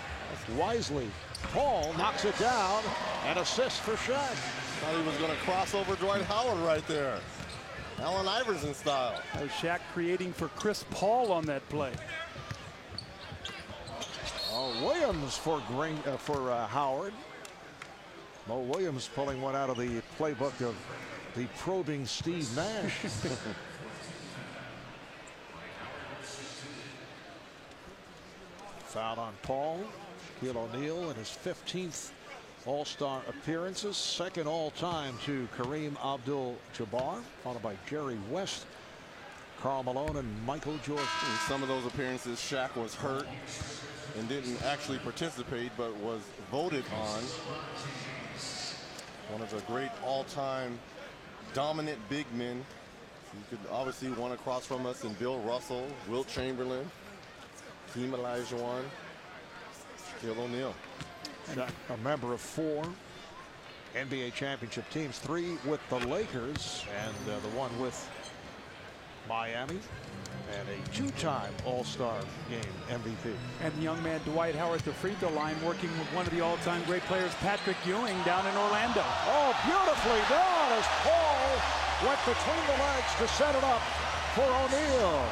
Wisely. Paul knocks it down and assist for Shaq. Thought he was going to cross over Dwight Howard right there. Allen Iverson style. Shaq creating for Chris Paul on that play. Williams for Howard. Mo Williams pulling one out of the playbook of the probing Steve Nash. Foul on Paul. Shaquille O'Neal in his 15th All-Star appearances, second all-time to Kareem Abdul-Jabbar, followed by Jerry West, Karl Malone, and Michael Jordan. In some of those appearances, Shaq was hurt and didn't actually participate, but was voted on. One of the great all-time dominant big men. You could obviously one across from us in Bill Russell, Wilt Chamberlain, Hakeem Olajuwon, Shaquille O'Neal. Shaq, a member of 4 NBA championship teams, 3 with the Lakers and the one with Miami, and a 2-time All-Star Game MVP. And the young man Dwight Howard at the free throw line, working with one of the all-time great players, Patrick Ewing, down in Orlando. Oh, beautifully done as Paul went between the legs to set it up for O'Neal.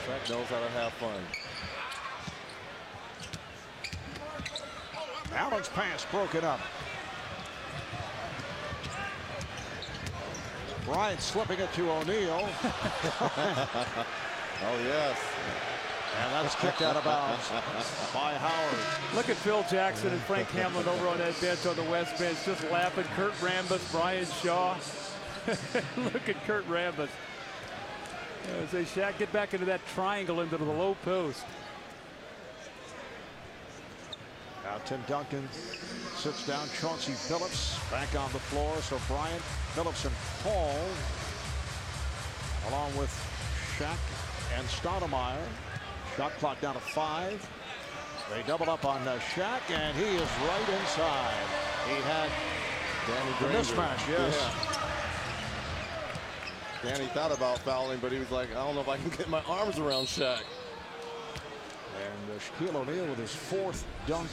Shaq knows how to have fun. Allen's pass broken up. Bryant slipping it to O'Neal. Oh, yes. And that's kicked out of bounds by Howard. Look at Phil Jackson and Frank Hamlin over on that bench on the West bench, just laughing. Kurt Rambis, Brian Shaw. Look at Kurt Rambis. Say, Shaq, get back into that triangle into the low post. Now Tim Duncan sits down. Chauncey Billups back on the floor. So Bryant, Billups, and Paul, along with Shaq and Stoudemire. Shot clock down to 5. They double up on Shaq, and he is right inside. He had the mismatch, yes. Yeah. Danny thought about fouling, but he was like, I don't know if I can get my arms around Shaq. And Shaquille O'Neal with his 4th dunk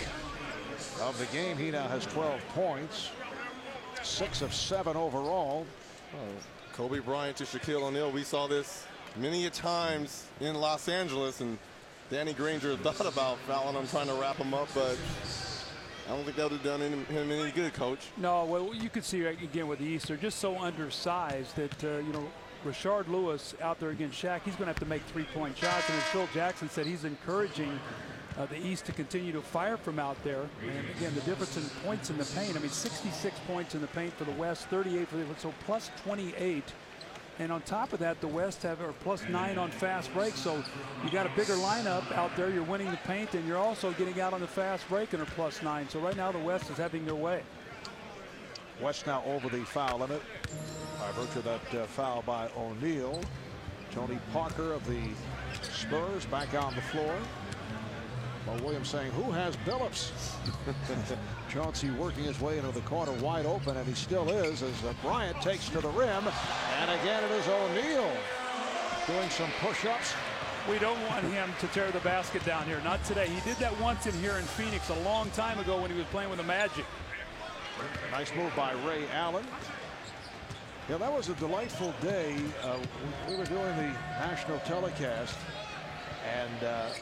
of the game. He now has 12 points, 6 of 7 overall. Kobe Bryant to Shaquille O'Neal. We saw this many a times in Los Angeles, and Danny Granger thought about fouling him, trying to wrap him up, but I don't think that would have done him any good, Coach. No, well, you could see again with the East, they're just so undersized that, you know, Rashard Lewis out there against Shaq, he's going to have to make 3-point shots. And as Phil Jackson said, he's encouraging the East to continue to fire from out there. And again, the difference in points in the paint, I mean, 66 points in the paint for the West, 38 for the West, so plus 28. And on top of that, the West have plus 9 on fast break. So you got a bigger lineup out there. You're winning the paint, and you're also getting out on the fast break and are plus 9. So right now, the West is having their way. West now over the foul limit by virtue of that foul by O'Neal. Tony Parker of the Spurs back on the floor. Well, Williams saying, who has Billups? Chauncey working his way into the corner wide open, and he still is as Bryant takes to the rim. And again, it is O'Neal doing some push-ups. We don't want him to tear the basket down here. Not today. He did that once in here in Phoenix a long time ago when he was playing with the Magic. Nice move by Ray Allen. Yeah, that was a delightful day. We were doing the national telecast, and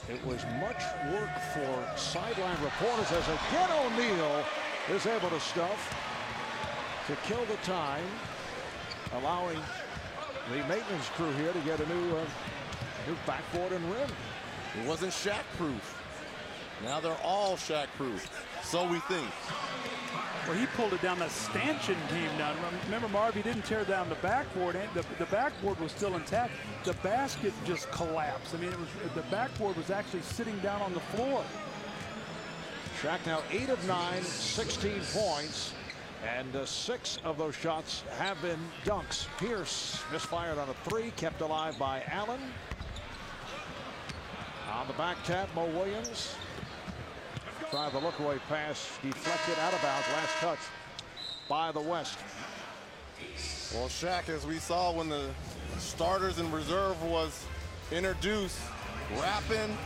it was much work for sideline reporters as again O'Neal is able to stuff to kill the time, allowing the maintenance crew here to get a new backboard and rim. It wasn't Shaq proof. Now they're all Shaq proof. So we think. Well, he pulled it down. The stanchion came down. Remember, Marv, he didn't tear down the backboard. And the backboard was still intact. The basket just collapsed. I mean, the backboard was actually sitting down on the floor. Shaq now 8 of 9, 16 points. And 6 of those shots have been dunks. Pierce misfired on a 3, kept alive by Allen. On the back tap, Mo Williams. Tried the look-away pass, deflected out of bounds. Last touch by the West. Well, Shaq, as we saw when the starters in reserve was introduced, rapping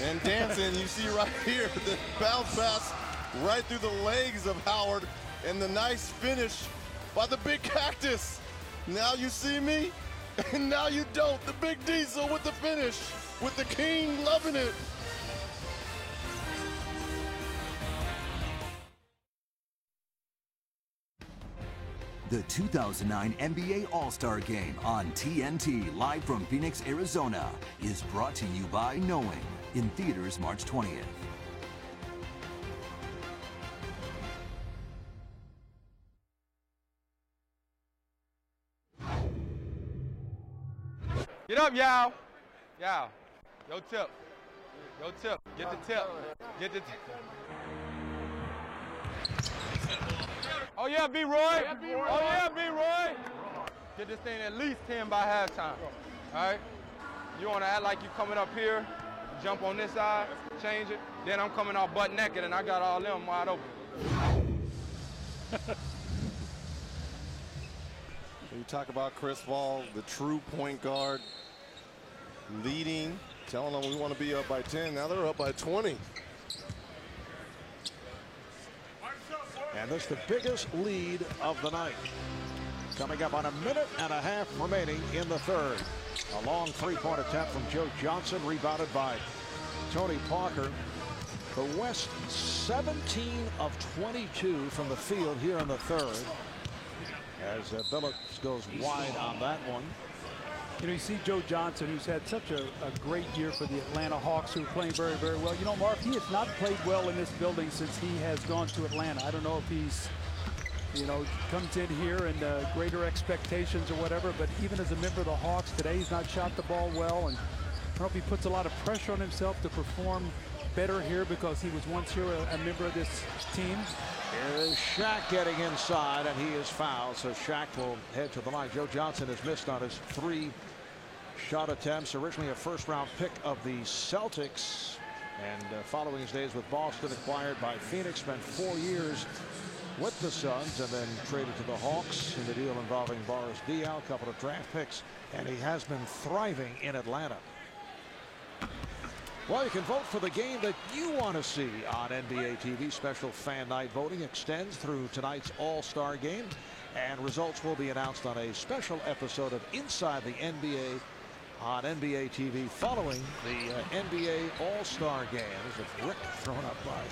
and dancing, you see right here the bounce pass right through the legs of Howard and the nice finish by the big cactus. Now you see me, and now you don't. The big Diesel with the finish, with the king loving it. The 2009 NBA All-Star Game on TNT, live from Phoenix, Arizona, is brought to you by Knowing, in theaters March 20th. Get up, Yao. Yao. Yo tip. Yo tip. Get the tip. Get the tip. Oh yeah, B. Roy. Oh yeah, B. Roy. Get this thing at least 10 by halftime. All right? You want to act like you coming up here, jump on this side, change it. Then I'm coming off butt naked and I got all them wide open. You talk about Chris Paul, the true point guard, leading, telling them we want to be up by 10. Now they're up by 20. And this is the biggest lead of the night. Coming up on a minute and a half remaining in the third. A long three-point attempt from Joe Johnson, rebounded by Tony Parker. The West 17 of 22 from the field here in the third. As Billups goes wide on that one. You know, you see Joe Johnson, who's had such a great year for the Atlanta Hawks, who are playing very, very well. You know, Mark, he has not played well in this building since he has gone to Atlanta. I don't know if he's, you know, comes in here and greater expectations or whatever, but even as a member of the Hawks today, he's not shot the ball well. And I don't know if he puts a lot of pressure on himself to perform better here because he was once here a member of this team. Here's Shaq getting inside, and he is fouled, so Shaq will head to the line. Joe Johnson has missed on his 3 shot attempts. Originally a first-round pick of the Celtics, and following his days with Boston, acquired by Phoenix, spent 4 years with the Suns, and then traded to the Hawks in the deal involving Boris Diaw, a couple of draft picks, and he has been thriving in Atlanta. Well, you can vote for the game that you want to see on NBA TV. Special fan night voting extends through tonight's All-Star Game, and results will be announced on a special episode of Inside the NBA on NBA TV following the NBA All-Star Game. There's a brick thrown up by.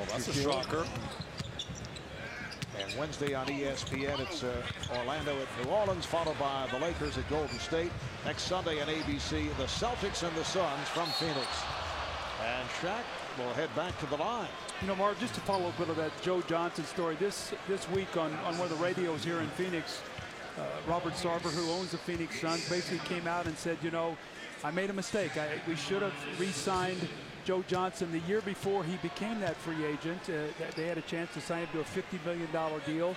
Oh, that's a shocker. And Wednesday on ESPN, it's Orlando at New Orleans, followed by the Lakers at Golden State. Next Sunday on ABC, the Celtics and the Suns from Phoenix. And Shaq will head back to the line. You know, Mark, just to follow a bit of that Joe Johnson story, this week on one of the radios here in Phoenix, Robert Sarver, who owns the Phoenix Suns, basically came out and said, you know, I made a mistake. We should have re-signed Joe Johnson the year before he became that free agent. They had a chance to sign him to a $50 million deal.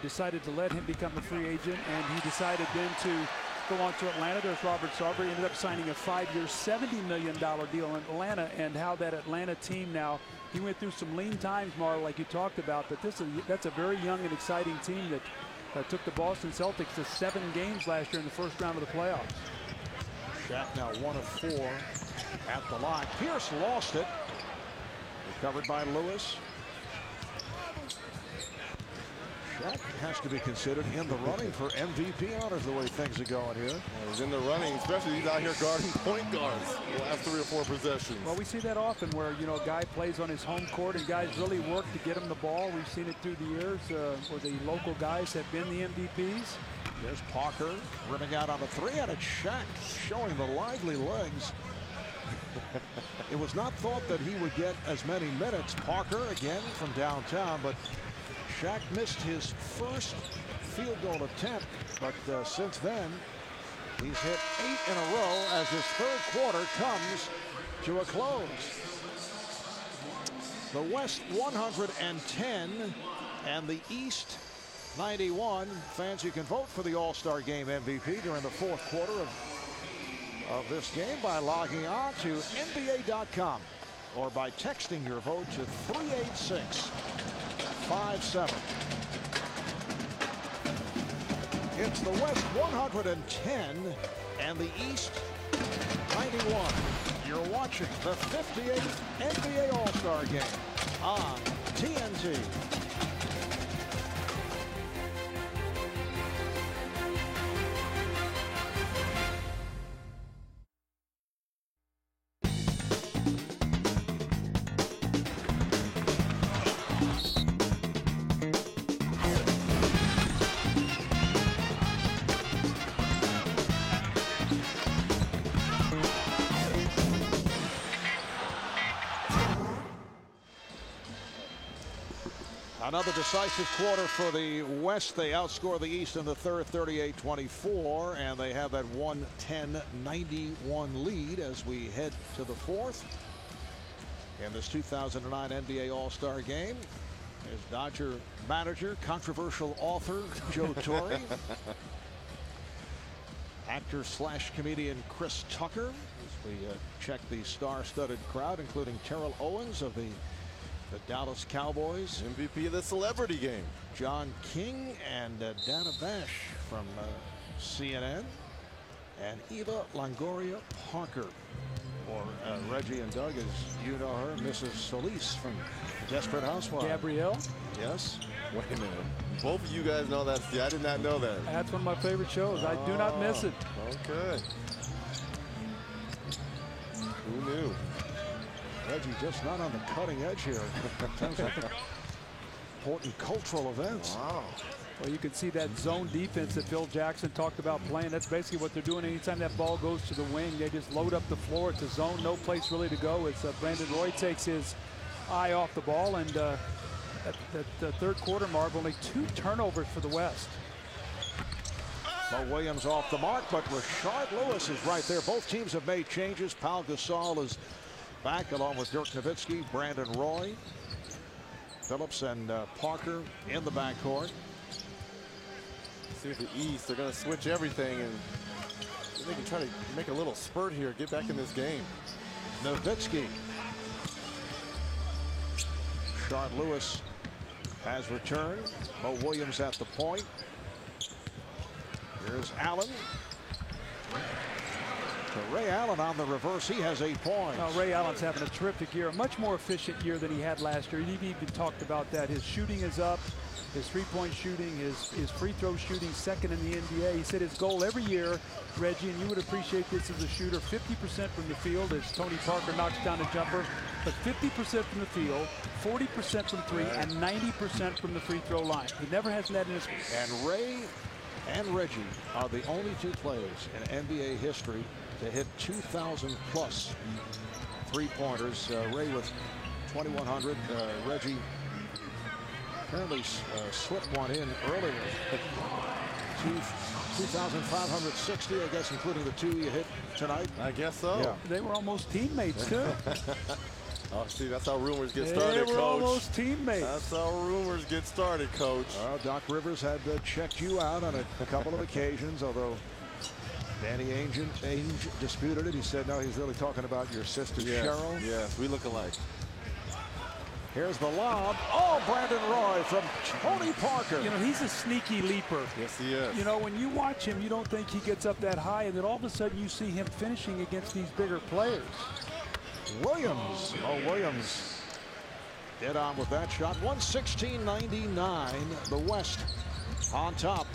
Decided to let him become a free agent, and he decided then to go on to Atlanta. There's Robert Sarver. He ended up signing a 5-year, $70 million deal in Atlanta, and how that Atlanta team now, he went through some lean times, Marl, like you talked about, but that's a very young and exciting team that took the Boston Celtics to 7 games last year in the first round of the playoffs. Shaq now 1 of 4 at the line. Pierce lost it. Recovered by Lewis. Shaq has to be considered in the running for MVP honors the way things are going here. He's in the running, especially he's out here guarding point guards the last 3 or 4 possessions. Well, we see that often where, you know, a guy plays on his home court and guys really work to get him the ball. We've seen it through the years where the local guys have been the MVPs. There's Parker rimming out on the 3, and it's Shaq showing the lively legs. It was not thought that he would get as many minutes. Parker again from downtown, but Shaq missed his first field goal attempt, but since then he's hit 8 in a row as his third quarter comes to a close. The West 110 and the East 91. Fans, you can vote for the All-Star Game MVP during the fourth quarter of this game by logging on to NBA.com or by texting your vote to 38657. It's the West 110 and the East 91. You're watching the 58th NBA All-Star Game on TNT. Another decisive quarter for the West. They outscore the East in the third, 38-24, and they have that 110-91 lead as we head to the fourth. In this 2009 NBA All-Star game is Dodger manager, controversial author Joe Torre, actor/comedian Chris Tucker, as we check the star-studded crowd, including Terrell Owens of the Dallas Cowboys, MVP of the celebrity game, John King, and Dana Bash from CNN, and Eva Longoria Parker, or Reggie and Doug, as you know her, Mrs. Solis from Desperate Housewives. Gabrielle? Yes. Wait a minute. Both of you guys know that. I did not know that. That's one of my favorite shows. I do not miss it. Okay. Who knew? Reggie just not on the cutting edge here in terms of important cultural events. Wow. Well, you can see that zone defense that Phil Jackson talked about playing. That's basically what they're doing. Anytime that ball goes to the wing, they just load up the floor. It's a zone, no place really to go. It's Brandon Roy takes his eye off the ball, and at the third quarter, Marv, only 2 turnovers for the West. Mo Williams off the mark, but Rashard Lewis is right there. Both teams have made changes. Pau Gasol is back along with Dirk Nowitzki, Brandon Roy, Phillips, and Parker in the backcourt. See if the East, they're going to switch everything, and they can try to make a little spurt here, get back in this game. Nowitzki. Rashard Lewis has returned. Mo Williams at the point. Here's Allen. So Ray Allen on the reverse. He has 8 points. Now, Ray Allen's having a terrific year, a much more efficient year than he had last year. He even talked about that. His shooting is up, his three-point shooting, his free throw shooting second in the NBA. He said his goal every year, Reggie, and you would appreciate this as a shooter, 50% from the field as Tony Parker knocks down a jumper, but 50% from the field, 40% from three, and 90% from the free throw line. He never has that in his. And Ray and Reggie are the only 2 players in NBA history to hit 2,000 plus three-pointers. Ray with 2,100. Reggie apparently slipped one in earlier. 2,560, I guess, including the 2 you hit tonight. I guess so. Yeah. They were almost teammates, too. Oh, see, that's how rumors get started, They were Coach. almost teammates. That's how rumors get started, Coach. Doc Rivers had checked you out on a couple of occasions, although Danny Ainge disputed it. He said, no, he's really talking about your sister, Cheryl. Yes, we look alike. Here's the lob. Oh, Brandon Roy from Tony Parker. You know, he's a sneaky leaper. Yes, he is. You know, when you watch him, you don't think he gets up that high, and then all of a sudden you see him finishing against these bigger players. Williams. Oh, Williams dead on with that shot. 116-99. The West on top.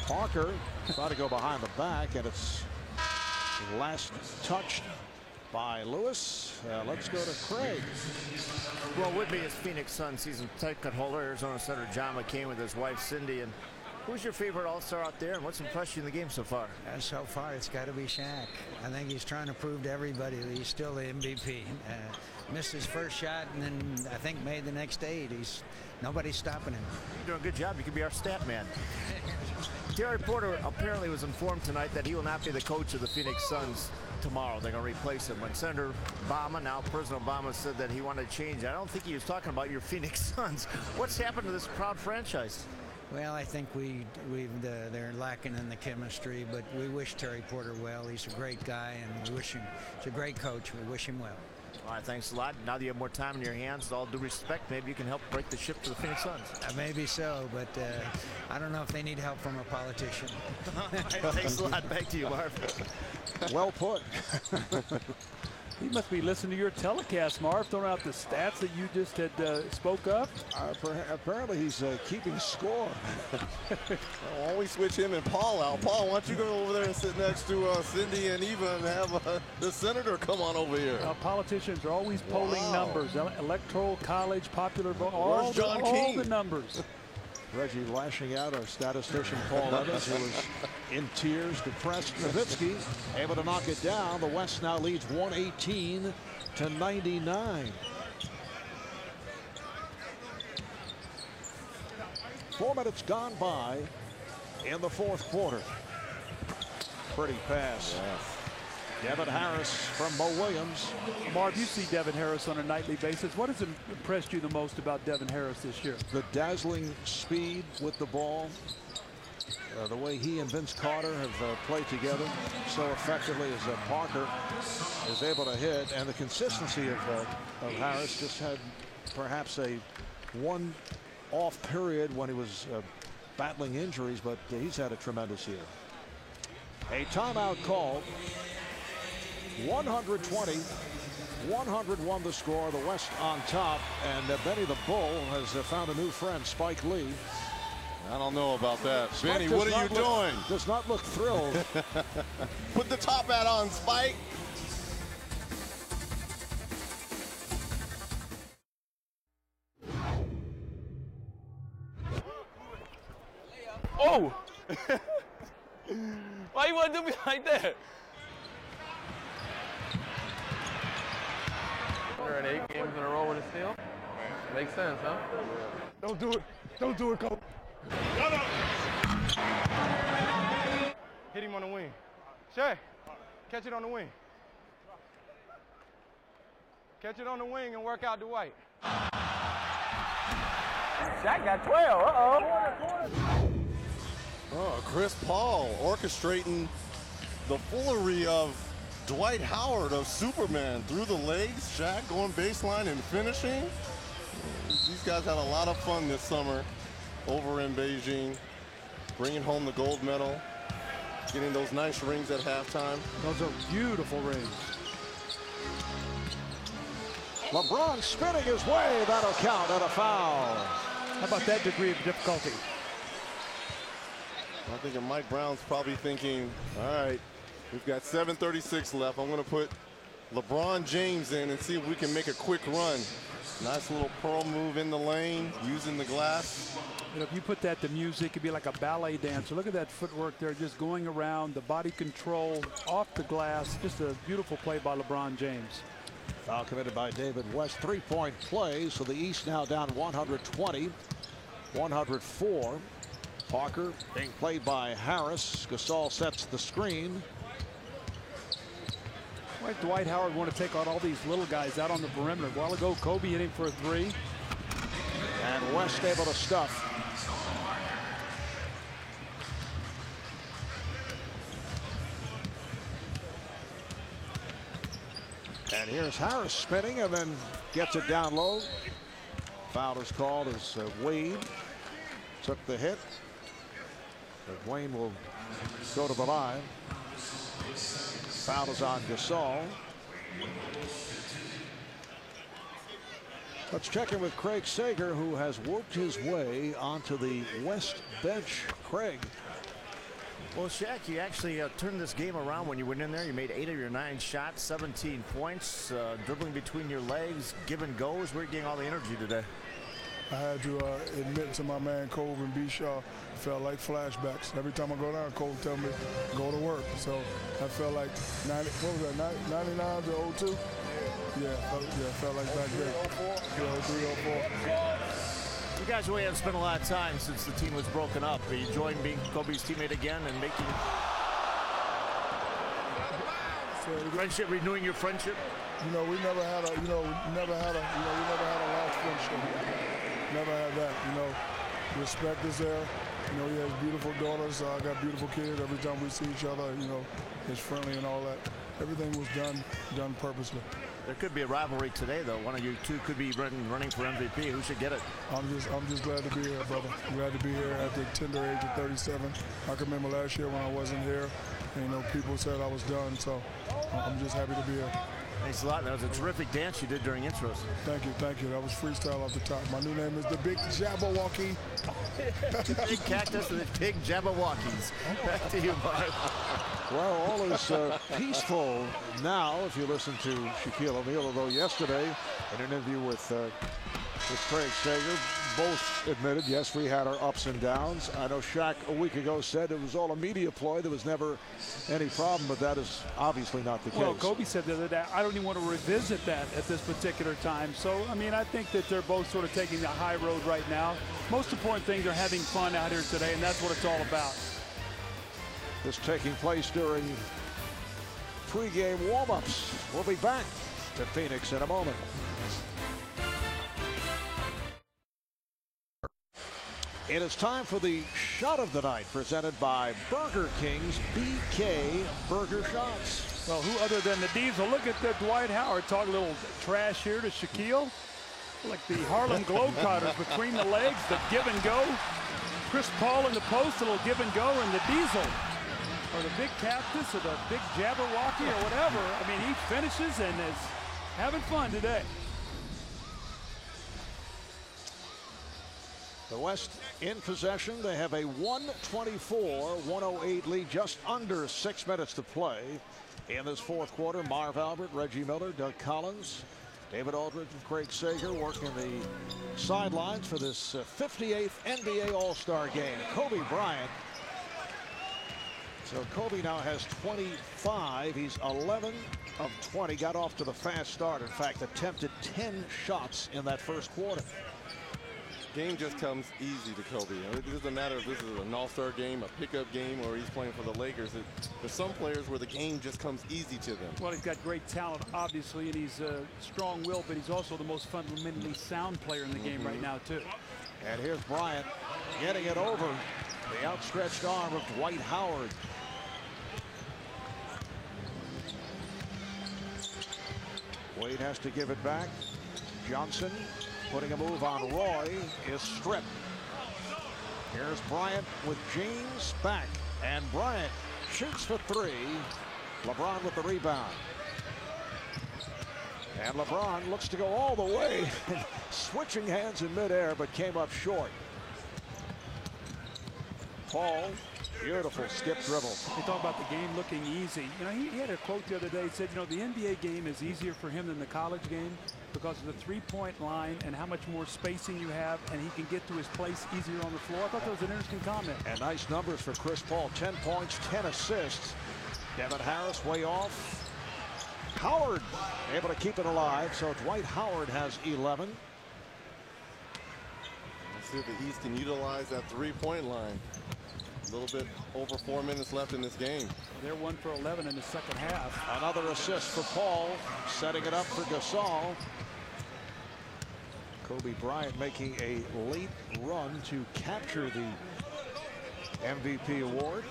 Parker trying to go behind the back, and it's last touched by Lewis. Let's go to Craig. Well, with me is Phoenix Suns season ticket holder, Arizona Senator John McCain with his wife Cindy. And who's your favorite All-Star out there, and what's impressed you in the game so far? So far, it's got to be Shaq. I think he's trying to prove to everybody that he's still the MVP. Missed his first shot, and then I think made the next 8. Nobody's stopping him. You're doing a good job. You could be our stat man. Terry Porter apparently was informed tonight that he will not be the coach of the Phoenix Suns tomorrow. They're going to replace him. When Senator Obama, now President Obama, said that he wanted to change, I don't think he was talking about your Phoenix Suns. What's happened to this proud franchise? Well, I think they're lacking in the chemistry, but we wish Terry Porter well. He's a great guy, and we wish him. He's a great coach. We wish him well. All right, thanks a lot. Now that you have more time in your hands, with all due respect, maybe you can help break the ship to the Phoenix Suns. Maybe so, but I don't know if they need help from a politician. Thanks a lot. Back to you, Marv. Well put. He must be listening to your telecast, Marv, throwing out the stats that you just had spoke up. Apparently he's keeping score. I'll always switch him and Paul out. Paul, why don't you go over there and sit next to Cindy and Eva and have the senator come on over here? Politicians are always polling numbers, electoral college, popular vote, all the numbers. Reggie lashing out, our statistician Paul Evans, who was in tears, depressed. Nowitzki able to knock it down. The West now leads 118-99. 4 minutes gone by in the fourth quarter. Pretty pass. Devin Harris from Mo Williams. Marv, you see Devin Harris on a nightly basis. What has impressed you the most about Devin Harris this year? The dazzling speed with the ball. The way he and Vince Carter have played together so effectively as Parker is able to hit, and the consistency of Harris. Just had perhaps a one-off period when he was battling injuries, but he's had a tremendous year. A timeout call. 120, 101 the score. The West on top, and Benny the Bull has found a new friend, Spike Lee. I don't know about that. Spike Benny, what are you doing? Does not look thrilled. Put the top hat on, Spike. Oh! Why you want to do me like that? 108 games in a row with a steal? Makes sense, huh? Don't do it. Don't do it, Coach. Hit him on the wing. Shay, catch it on the wing. Catch it on the wing and work out Dwight. Shaq got 12. Uh-oh. Oh, Chris Paul orchestrating the foolery of Dwight Howard of Superman through the legs. Shaq going baseline and finishing. These guys had a lot of fun this summer over in Beijing, bringing home the gold medal, getting those nice rings at halftime. Those are beautiful rings. LeBron spinning his way. That'll count at a foul. How about that degree of difficulty? I think Mike Brown's probably thinking, all right, we've got 7:36 left. I'm going to put LeBron James in and see if we can make a quick run. Nice little pearl move in the lane, using the glass. You know, if you put that to music, it'd be like a ballet dancer. Look at that footwork there, just going around, the body control off the glass. Just a beautiful play by LeBron James. Foul committed by David West. 3-point play, so the East now down 120, 104. Parker being played by Harris. Gasol sets the screen. Why did Dwight Howard want to take out all these little guys out on the perimeter? A while ago, Kobe hit him for a three. And West able to stuff. And here's Harris spinning and then gets it down low. Foul is called as Wade took the hit. But Wayne will go to the line. Foul is on Gasol. Let's check in with Craig Sager, who has worked his way onto the West bench. Craig. Well, Shaq, you actually turned this game around when you went in there. You made 8 of your 9 shots, 17 points, dribbling between your legs, give and goes. Where are you getting all the energy today? I had to admit to my man Cole and B. Shaw, it felt like flashbacks. Every time I go down, Cole tell me, go to work. So I felt like, 99 to 02? Yeah, felt like back then. 03, 04. You guys really haven't spent a lot of time since the team was broken up. Are you enjoying being Kobe's teammate again and making friendship, renewing your friendship? You know, we never had a lost friendship. Never had that. You know, respect is there. You know, he has beautiful daughters. I got beautiful kids. Every time we see each other, you know, it's friendly and all that. Everything was done purposely. There could be a rivalry today, though. One of you two could be running for MVP. Who should get it? I'm just glad to be here, brother. I'm glad to be here at the tender age of 37. I can remember last year when I wasn't here, and, you know, people said I was done. So I'm just happy to be here. Thanks a lot. That was a terrific dance you did during intros. Thank you. That was freestyle off the top. My new name is the Big Jabberwocky. Big Cactus and the Big Jabberwockies. Back to you, Mark. Well, all is peaceful now if you listen to Shaquille O'Neal, although yesterday in an interview with Craig Sager, both admitted, yes, we had our ups and downs. I know Shaq a week ago said it was all a media ploy. There was never any problem, but that is obviously not the case. Well, Kobe said the other day, I don't even want to revisit that at this particular time. So, I mean, I think that they're both sort of taking the high road right now. Most important thing, they're having fun out here today, and that's what it's all about. This taking place during pregame warm-ups. We'll be back to Phoenix in a moment. It is time for the shot of the night, presented by Burger King's BK Burger Shots. Well, who other than the Diesel? Look at the Dwight Howard talk a little trash here to Shaquille. Like the Harlem Globetrotters between the legs, the give and go. Chris Paul in the post, a little give and go, and the Diesel, or the big cactus, or the big Jabberwocky, or whatever. I mean, he finishes and is having fun today. The West in possession. They have a 124-108 lead, just under 6 minutes to play in this fourth quarter. Marv Albert, Reggie Miller, Doug Collins, David Aldridge, and Craig Sager working the sidelines for this 58th NBA All-Star game. Kobe Bryant. So Kobe now has 25. He's 11 of 20. Got off to the fast start. In fact, attempted 10 shots in that first quarter. Game just comes easy to Kobe. It doesn't matter if this is an all-star game, a pickup game, or he's playing for the Lakers. There's some players where the game just comes easy to them. Well, he's got great talent, obviously, and he's strong-willed, but he's also the most fundamentally sound player in the game right now, too. And here's Bryant getting it over the outstretched arm of Dwight Howard. Wade has to give it back. Johnson putting a move on Roy is stripped. Here's Bryant with James back, and Bryant shoots for three. LeBron with the rebound. And LeBron looks to go all the way, switching hands in midair, but came up short. Paul, beautiful skip dribble. They talk about the game looking easy. You know, he had a quote the other day. He said, you know, the NBA game is easier for him than the college game because of the three-point line and how much more spacing you have, and he can get to his place easier on the floor. I thought that was an interesting comment. And nice numbers for Chris Paul. 10 points, 10 assists. Devin Harris way off. Howard able to keep it alive, so Dwight Howard has 11. Let's see if the East can utilize that three-point line. A little bit over 4 minutes left in this game. They're 1 for 11 in the second half. Another assist for Paul, setting it up for Gasol. Kobe Bryant making a late run to capture the MVP award.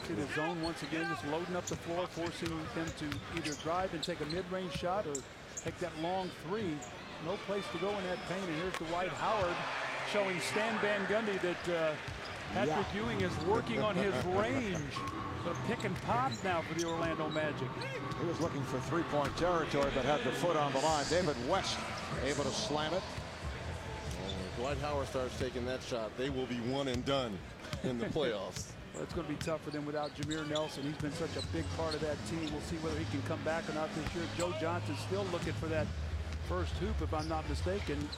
See the zone once again, just loading up the floor, forcing them to either drive and take a mid-range shot or take that long three. No place to go in that paint. And here's Dwight Howard showing Stan Van Gundy that Patrick Ewing is working on his range. So pick and pop now for the Orlando Magic. He was looking for three-point territory, but had the foot on the line. David West able to slam it. When Dwight Howard starts taking that shot, they will be one and done in the playoffs. Well, it's going to be tough for them without Jameer Nelson. He's been such a big part of that team. We'll see whether he can come back or not this year. Joe Johnson's still looking for that first hoop, if I'm not mistaken.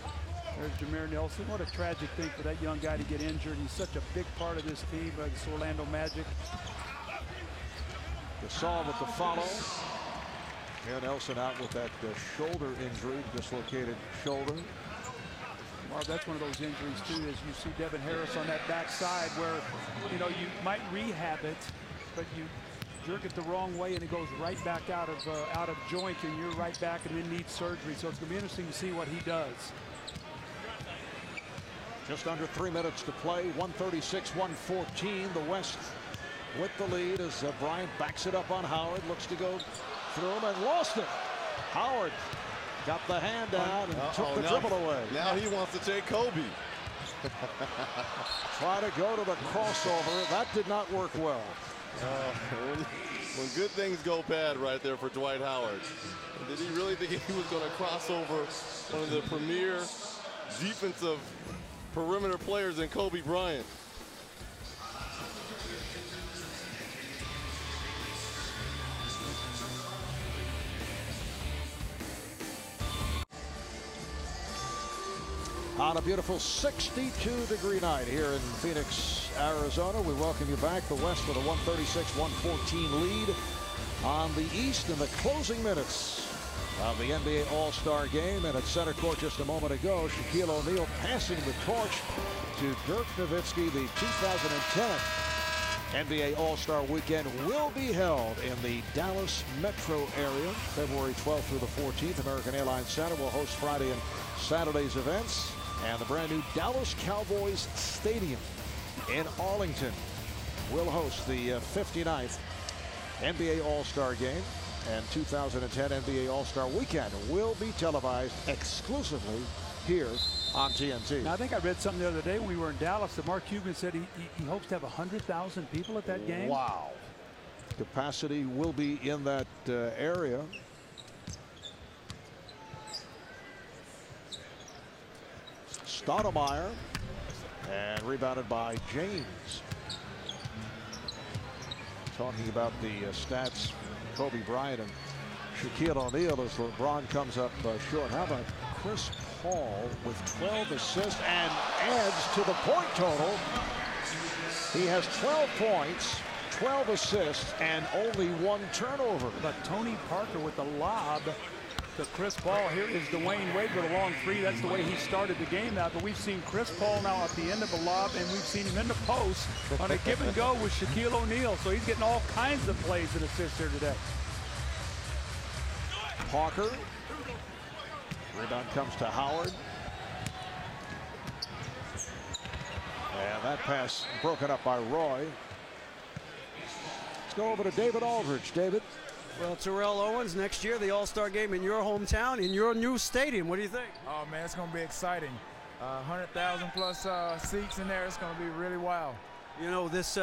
There's Jameer Nelson. What a tragic thing for that young guy to get injured. He's such a big part of this team, this Orlando Magic. Gasol with the follow. Yeah, Nelson out with that shoulder injury, dislocated shoulder. Marv, that's one of those injuries too, as you see Devin Harris on that backside where, you know, you might rehab it, but you jerk it the wrong way and it goes right back out of joint, and you're right back and then needs surgery. So it's going to be interesting to see what he does. Just under 3 minutes to play. 136-114. The West with the lead as Bryant backs it up on Howard. Looks to go through him and lost it. Howard got the hand out and took the dribble away. Now he wants to take Kobe. Try to go to the crossover. That did not work well. When good things go bad right there for Dwight Howard. Did he really think he was going to cross over one of the premier defensive perimeter players in Kobe Bryant? on a beautiful 62-degree night here in Phoenix, Arizona. We welcome you back. The West with a 136-114 lead on the East in the closing minutes of the NBA All-Star game. And at center court just a moment ago, Shaquille O'Neal passing the torch to Dirk Nowitzki. The 2010 NBA All-Star Weekend will be held in the Dallas metro area February 12th through the 14th. American Airlines Center will host Friday and Saturday's events. And the brand new Dallas Cowboys Stadium in Arlington will host the 59th NBA All-Star Game. And 2010 NBA All-Star Weekend will be televised exclusively here on TNT. Now, I think I read something the other day when we were in Dallas that Mark Cuban said he hopes to have 100,000 people at that game. Wow. Capacity will be in that area. Stoudemire, and rebounded by James. Talking about the stats, Kobe Bryant and Shaquille O'Neal as LeBron comes up short. How about Chris Paul with 12 assists and adds to the point total? He has 12 points, 12 assists, and only 1 turnover. But Tony Parker with the lob to Chris Paul. Here is Dwayne Wade with a long three. That's the way he started the game out. But we've seen Chris Paul now at the end of the lob, and we've seen him in the post on a give and go with Shaquille O'Neal. So he's getting all kinds of plays and assists here today. Parker. Rebound comes to Howard. And that pass broken up by Roy. Let's go over to David Aldridge. David. Well, Terrell Owens, next year, the All-Star game in your hometown, in your new stadium. What do you think? Oh, man, it's going to be exciting. 100,000 plus seats in there. It's going to be really wild. You know, this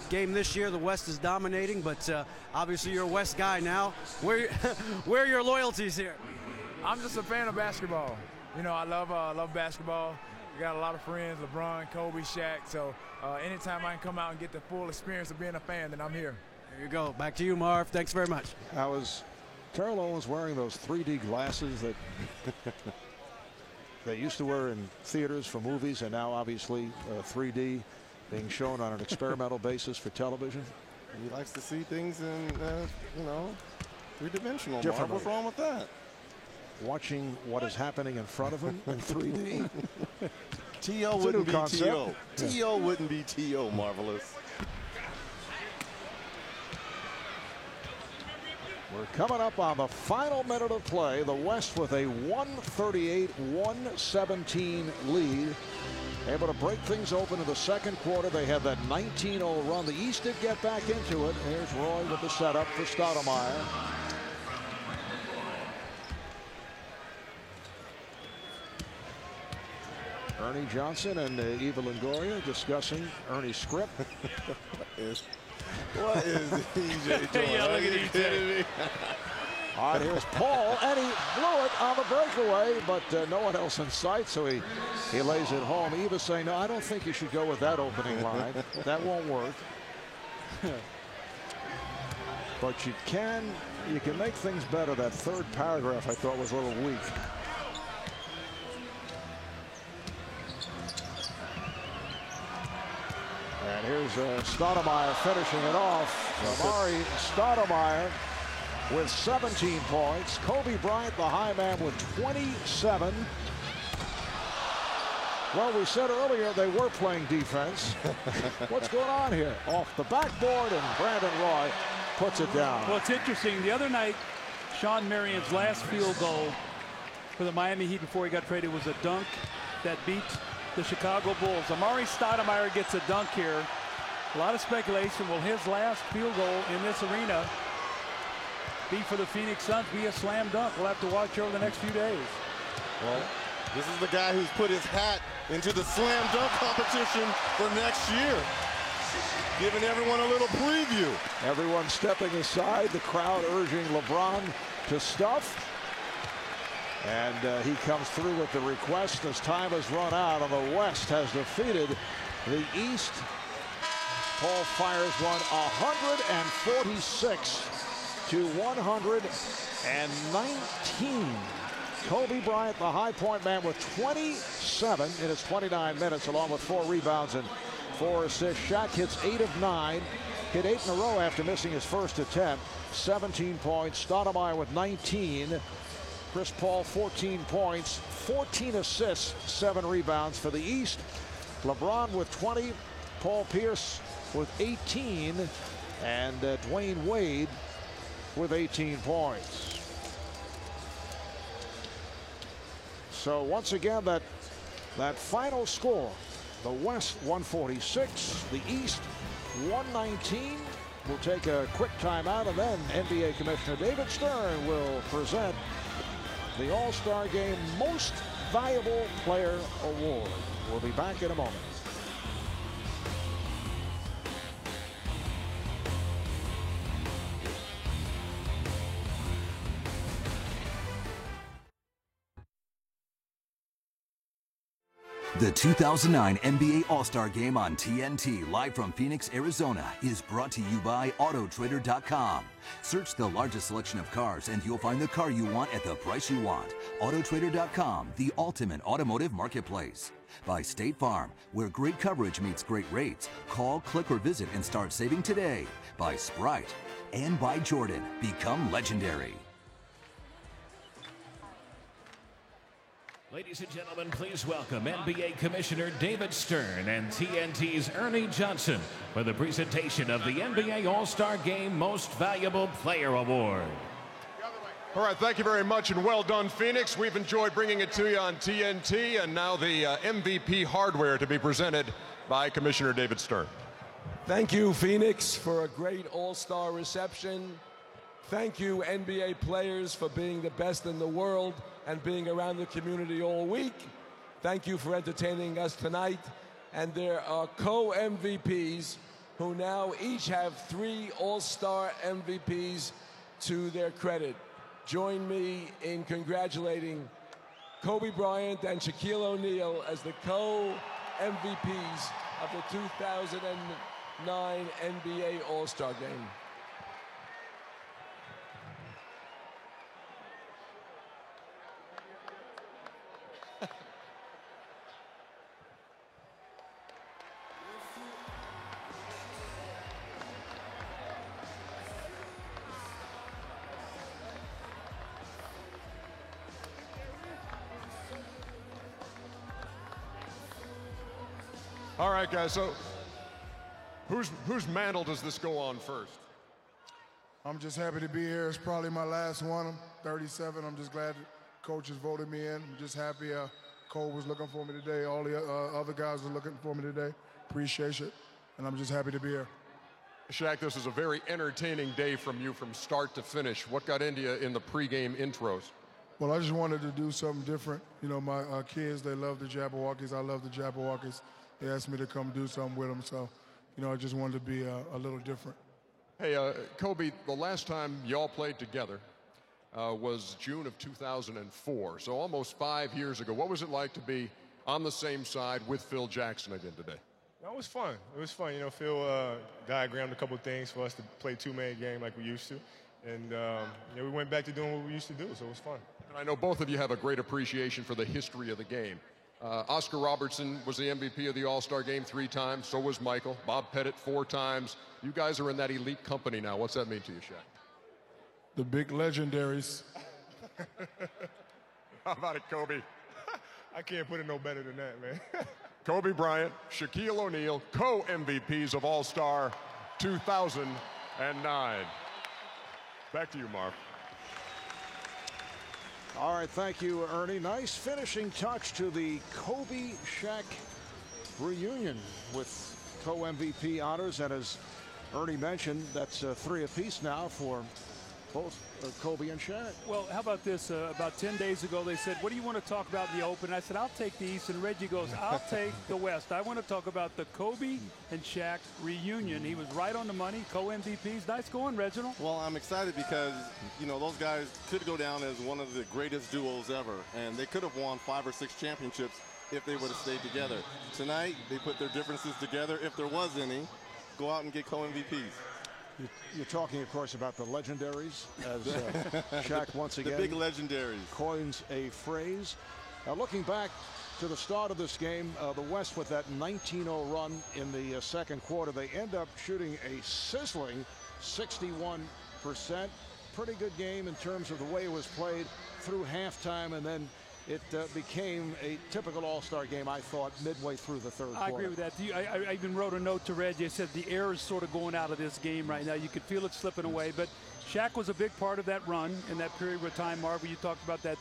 game this year, the West is dominating, but obviously you're a West guy now. Where are your loyalties here? I'm just a fan of basketball. You know, I love basketball. We got a lot of friends, LeBron, Kobe, Shaq. So anytime I can come out and get the full experience of being a fan, then I'm here. There you go. Back to you, Marv. Thanks very much. I was Terrell Owens wearing those 3D glasses that they used to wear in theaters for movies, and now obviously 3D being shown on an experimental basis for television. He likes to see things in, you know, three-dimensional. Differently. What's wrong with that? Watching what is happening in front of him in 3D. T.O. wouldn't be T.O. T.O. wouldn't be T.O. Marvelous. We're coming up on the final minute of play. The West with a 138-117 lead. Able to break things open in the second quarter. They had that 19-0 run. The East did get back into it. Here's Roy with the setup for Stoudemire. Ernie Johnson and Eva Longoria discussing Ernie's script. What is EJ doing? Yeah, look at EJ. All right, here's Paul, and he blew it on the breakaway, but no one else in sight, so he lays it home. Eva's saying, no, I don't think you should go with that opening line. That won't work. But you can make things better. That third paragraph I thought was a little weak. And here's Stoudemire finishing it off. Amari Stoudemire with 17 points. Kobe Bryant, the high man, with 27. Well, we said earlier they were playing defense. What's going on here? Off the backboard, and Brandon Roy puts it down. Well, it's interesting. The other night, Sean Marion's last field goal for the Miami Heat before he got traded was a dunk that beat the Chicago Bulls. Amari Stoudemire gets a dunk here. A lot of speculation. Will his last field goal in this arena be for the Phoenix Suns, be a slam dunk? We'll have to watch over the next few days. Well, this is the guy who's put his hat into the slam dunk competition for next year. Giving everyone a little preview. Everyone stepping aside, the crowd urging LeBron to stuff. And he comes through with the request as time has run out, and the West has defeated the East. Paul fires one 146-119. Kobe Bryant, the high point man, with 27 7 in his 29 minutes, along with 4 rebounds and 4 assists. Shaq hits 8 of 9, hit 8 in a row after missing his first attempt. 17 points. Stoudemire with 19. Chris Paul 14 points, 14 assists, 7 rebounds for the East. LeBron with 20, Paul Pierce with 18, and Dwayne Wade with 18 points. So once again, that final score, the West 146, the East 119. We'll take a quick timeout, and then NBA Commissioner David Stern will present the All-Star Game Most Valuable Player Award. We'll be back in a moment. The 2009 NBA All-Star Game on TNT, live from Phoenix, Arizona, is brought to you by Autotrader.com. Search the largest selection of cars and you'll find the car you want at the price you want. Autotrader.com, the ultimate automotive marketplace. By State Farm, where great coverage meets great rates. Call, click, or visit and start saving today. By Sprite. And by Jordan, become legendary. Ladies and gentlemen, please welcome NBA Commissioner David Stern and TNT's Ernie Johnson for the presentation of the NBA All-Star Game Most Valuable Player Award. All right, thank you very much, and well done, Phoenix. We've enjoyed bringing it to you on TNT, and now the MVP hardware to be presented by Commissioner David Stern. Thank you, Phoenix, for a great All-Star reception. Thank you, NBA players, for being the best in the world and being around the community all week. Thank you for entertaining us tonight. And there are co-MVPs who now each have 3 All-Star MVPs to their credit. Join me in congratulating Kobe Bryant and Shaquille O'Neal as the co-MVPs of the 2009 NBA All-Star Game. All right, guys, so whose mantle does this go on first? I'm just happy to be here. It's probably my last one. I'm 37. I'm just glad coaches voted me in. I'm just happy Cole was looking for me today. All the other guys were looking for me today. Appreciate it, and I'm just happy to be here. Shaq, this is a very entertaining day from you from start to finish. What got into you in the pregame intros? Well, I just wanted to do something different. You know, my kids, they love the Jabberwockies. I love the Jabberwockies. They asked me to come do something with them, so, you know, I just wanted to be a little different. Hey, Kobe, the last time y'all played together was June of 2004, so almost 5 years ago. What was it like to be on the same side with Phil Jackson again today? No, it was fun. It was fun. You know, Phil diagrammed a couple of things for us to play two-man game like we used to. And, you know, we went back to doing what we used to do, so it was fun. And I know both of you have a great appreciation for the history of the game. Oscar Robertson was the MVP of the All-Star Game 3 times. So was Michael. Bob Pettit 4 times. You guys are in that elite company now. What's that mean to you, Shaq? The big legendaries. How about it, Kobe? I can't put it no better than that, man. Kobe Bryant, Shaquille O'Neal, co-MVPs of All-Star 2009. Back to you, Marv. All right, thank you, Ernie. Nice finishing touch to the Kobe-Shaq reunion with co-MVP honors. And as Ernie mentioned, that's 3 apiece now for both Kobe and Shaq. Well, how about this? About 10 days ago, they said, what do you want to talk about in the Open? I said, I'll take the East. And Reggie goes, I'll take the West. I want to talk about the Kobe and Shaq reunion. He was right on the money, co-MVPs. Nice going, Reginald. Well, I'm excited because, you know, those guys could go down as one of the greatest duos ever. And they could have won 5 or 6 championships if they would have stayed together. Tonight, they put their differences together, if there was any, go out and get co-MVPs. You're talking, of course, about the legendaries, as Shaq once again the big legendaries coins a phrase. Now, looking back to the start of this game. The West with that 19-0 run in the second quarter. They end up shooting a sizzling 61%. Pretty good game in terms of the way it was played through halftime, and then it became a typical all-star game, I thought, midway through the third quarter. I agree with that. I even wrote a note to Reggie. I said the air is sort of going out of this game right now. You could feel it slipping away, but Shaq was a big part of that run in that period of time, Marvin. You talked about that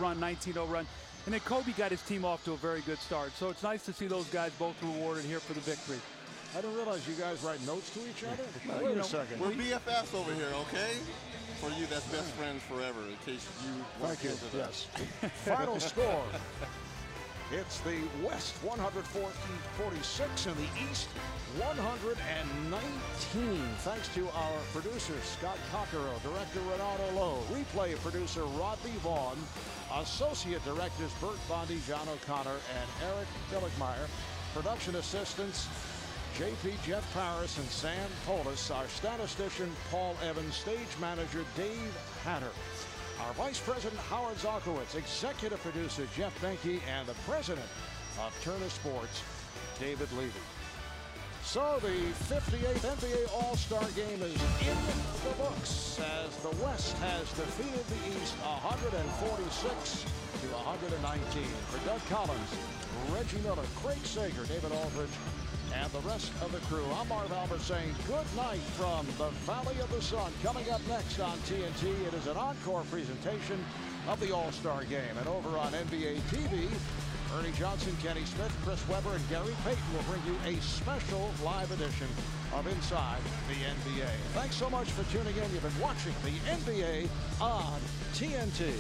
run, 19-0 run. And then Kobe got his team off to a very good start. So it's nice to see those guys both rewarded here for the victory. I didn't realize you guys write notes to each other. Wait a second. We're BFFs over here, okay? For you, that's best friends forever, in case you want to visit us. Final score. It's the West 146 and the East 119. Thanks to our producer, Scott Cockero, director Renato Lowe, replay producer Rodney Vaughn, associate directors Bert Bondi, John O'Connor, and Eric Billickmeyer, production assistants JP Jeff Paris and Sam Polis, our statistician Paul Evans, stage manager Dave Hatter, our vice president Howard Zarkowitz, executive producer Jeff Benke, and the president of Turner Sports, David Levy. So the 58th NBA All-Star Game is in the books as the West has defeated the East 146 to 119. For Doug Collins, Reggie Miller, Craig Sager, David Aldridge, and the rest of the crew, I'm Marv Albert saying good night from the Valley of the Sun. Coming up next on TNT, it is an encore presentation of the All-Star Game. And over on NBA TV, Ernie Johnson, Kenny Smith, Chris Webber, and Gary Payton will bring you a special live edition of Inside the NBA. Thanks so much for tuning in. You've been watching the NBA on TNT.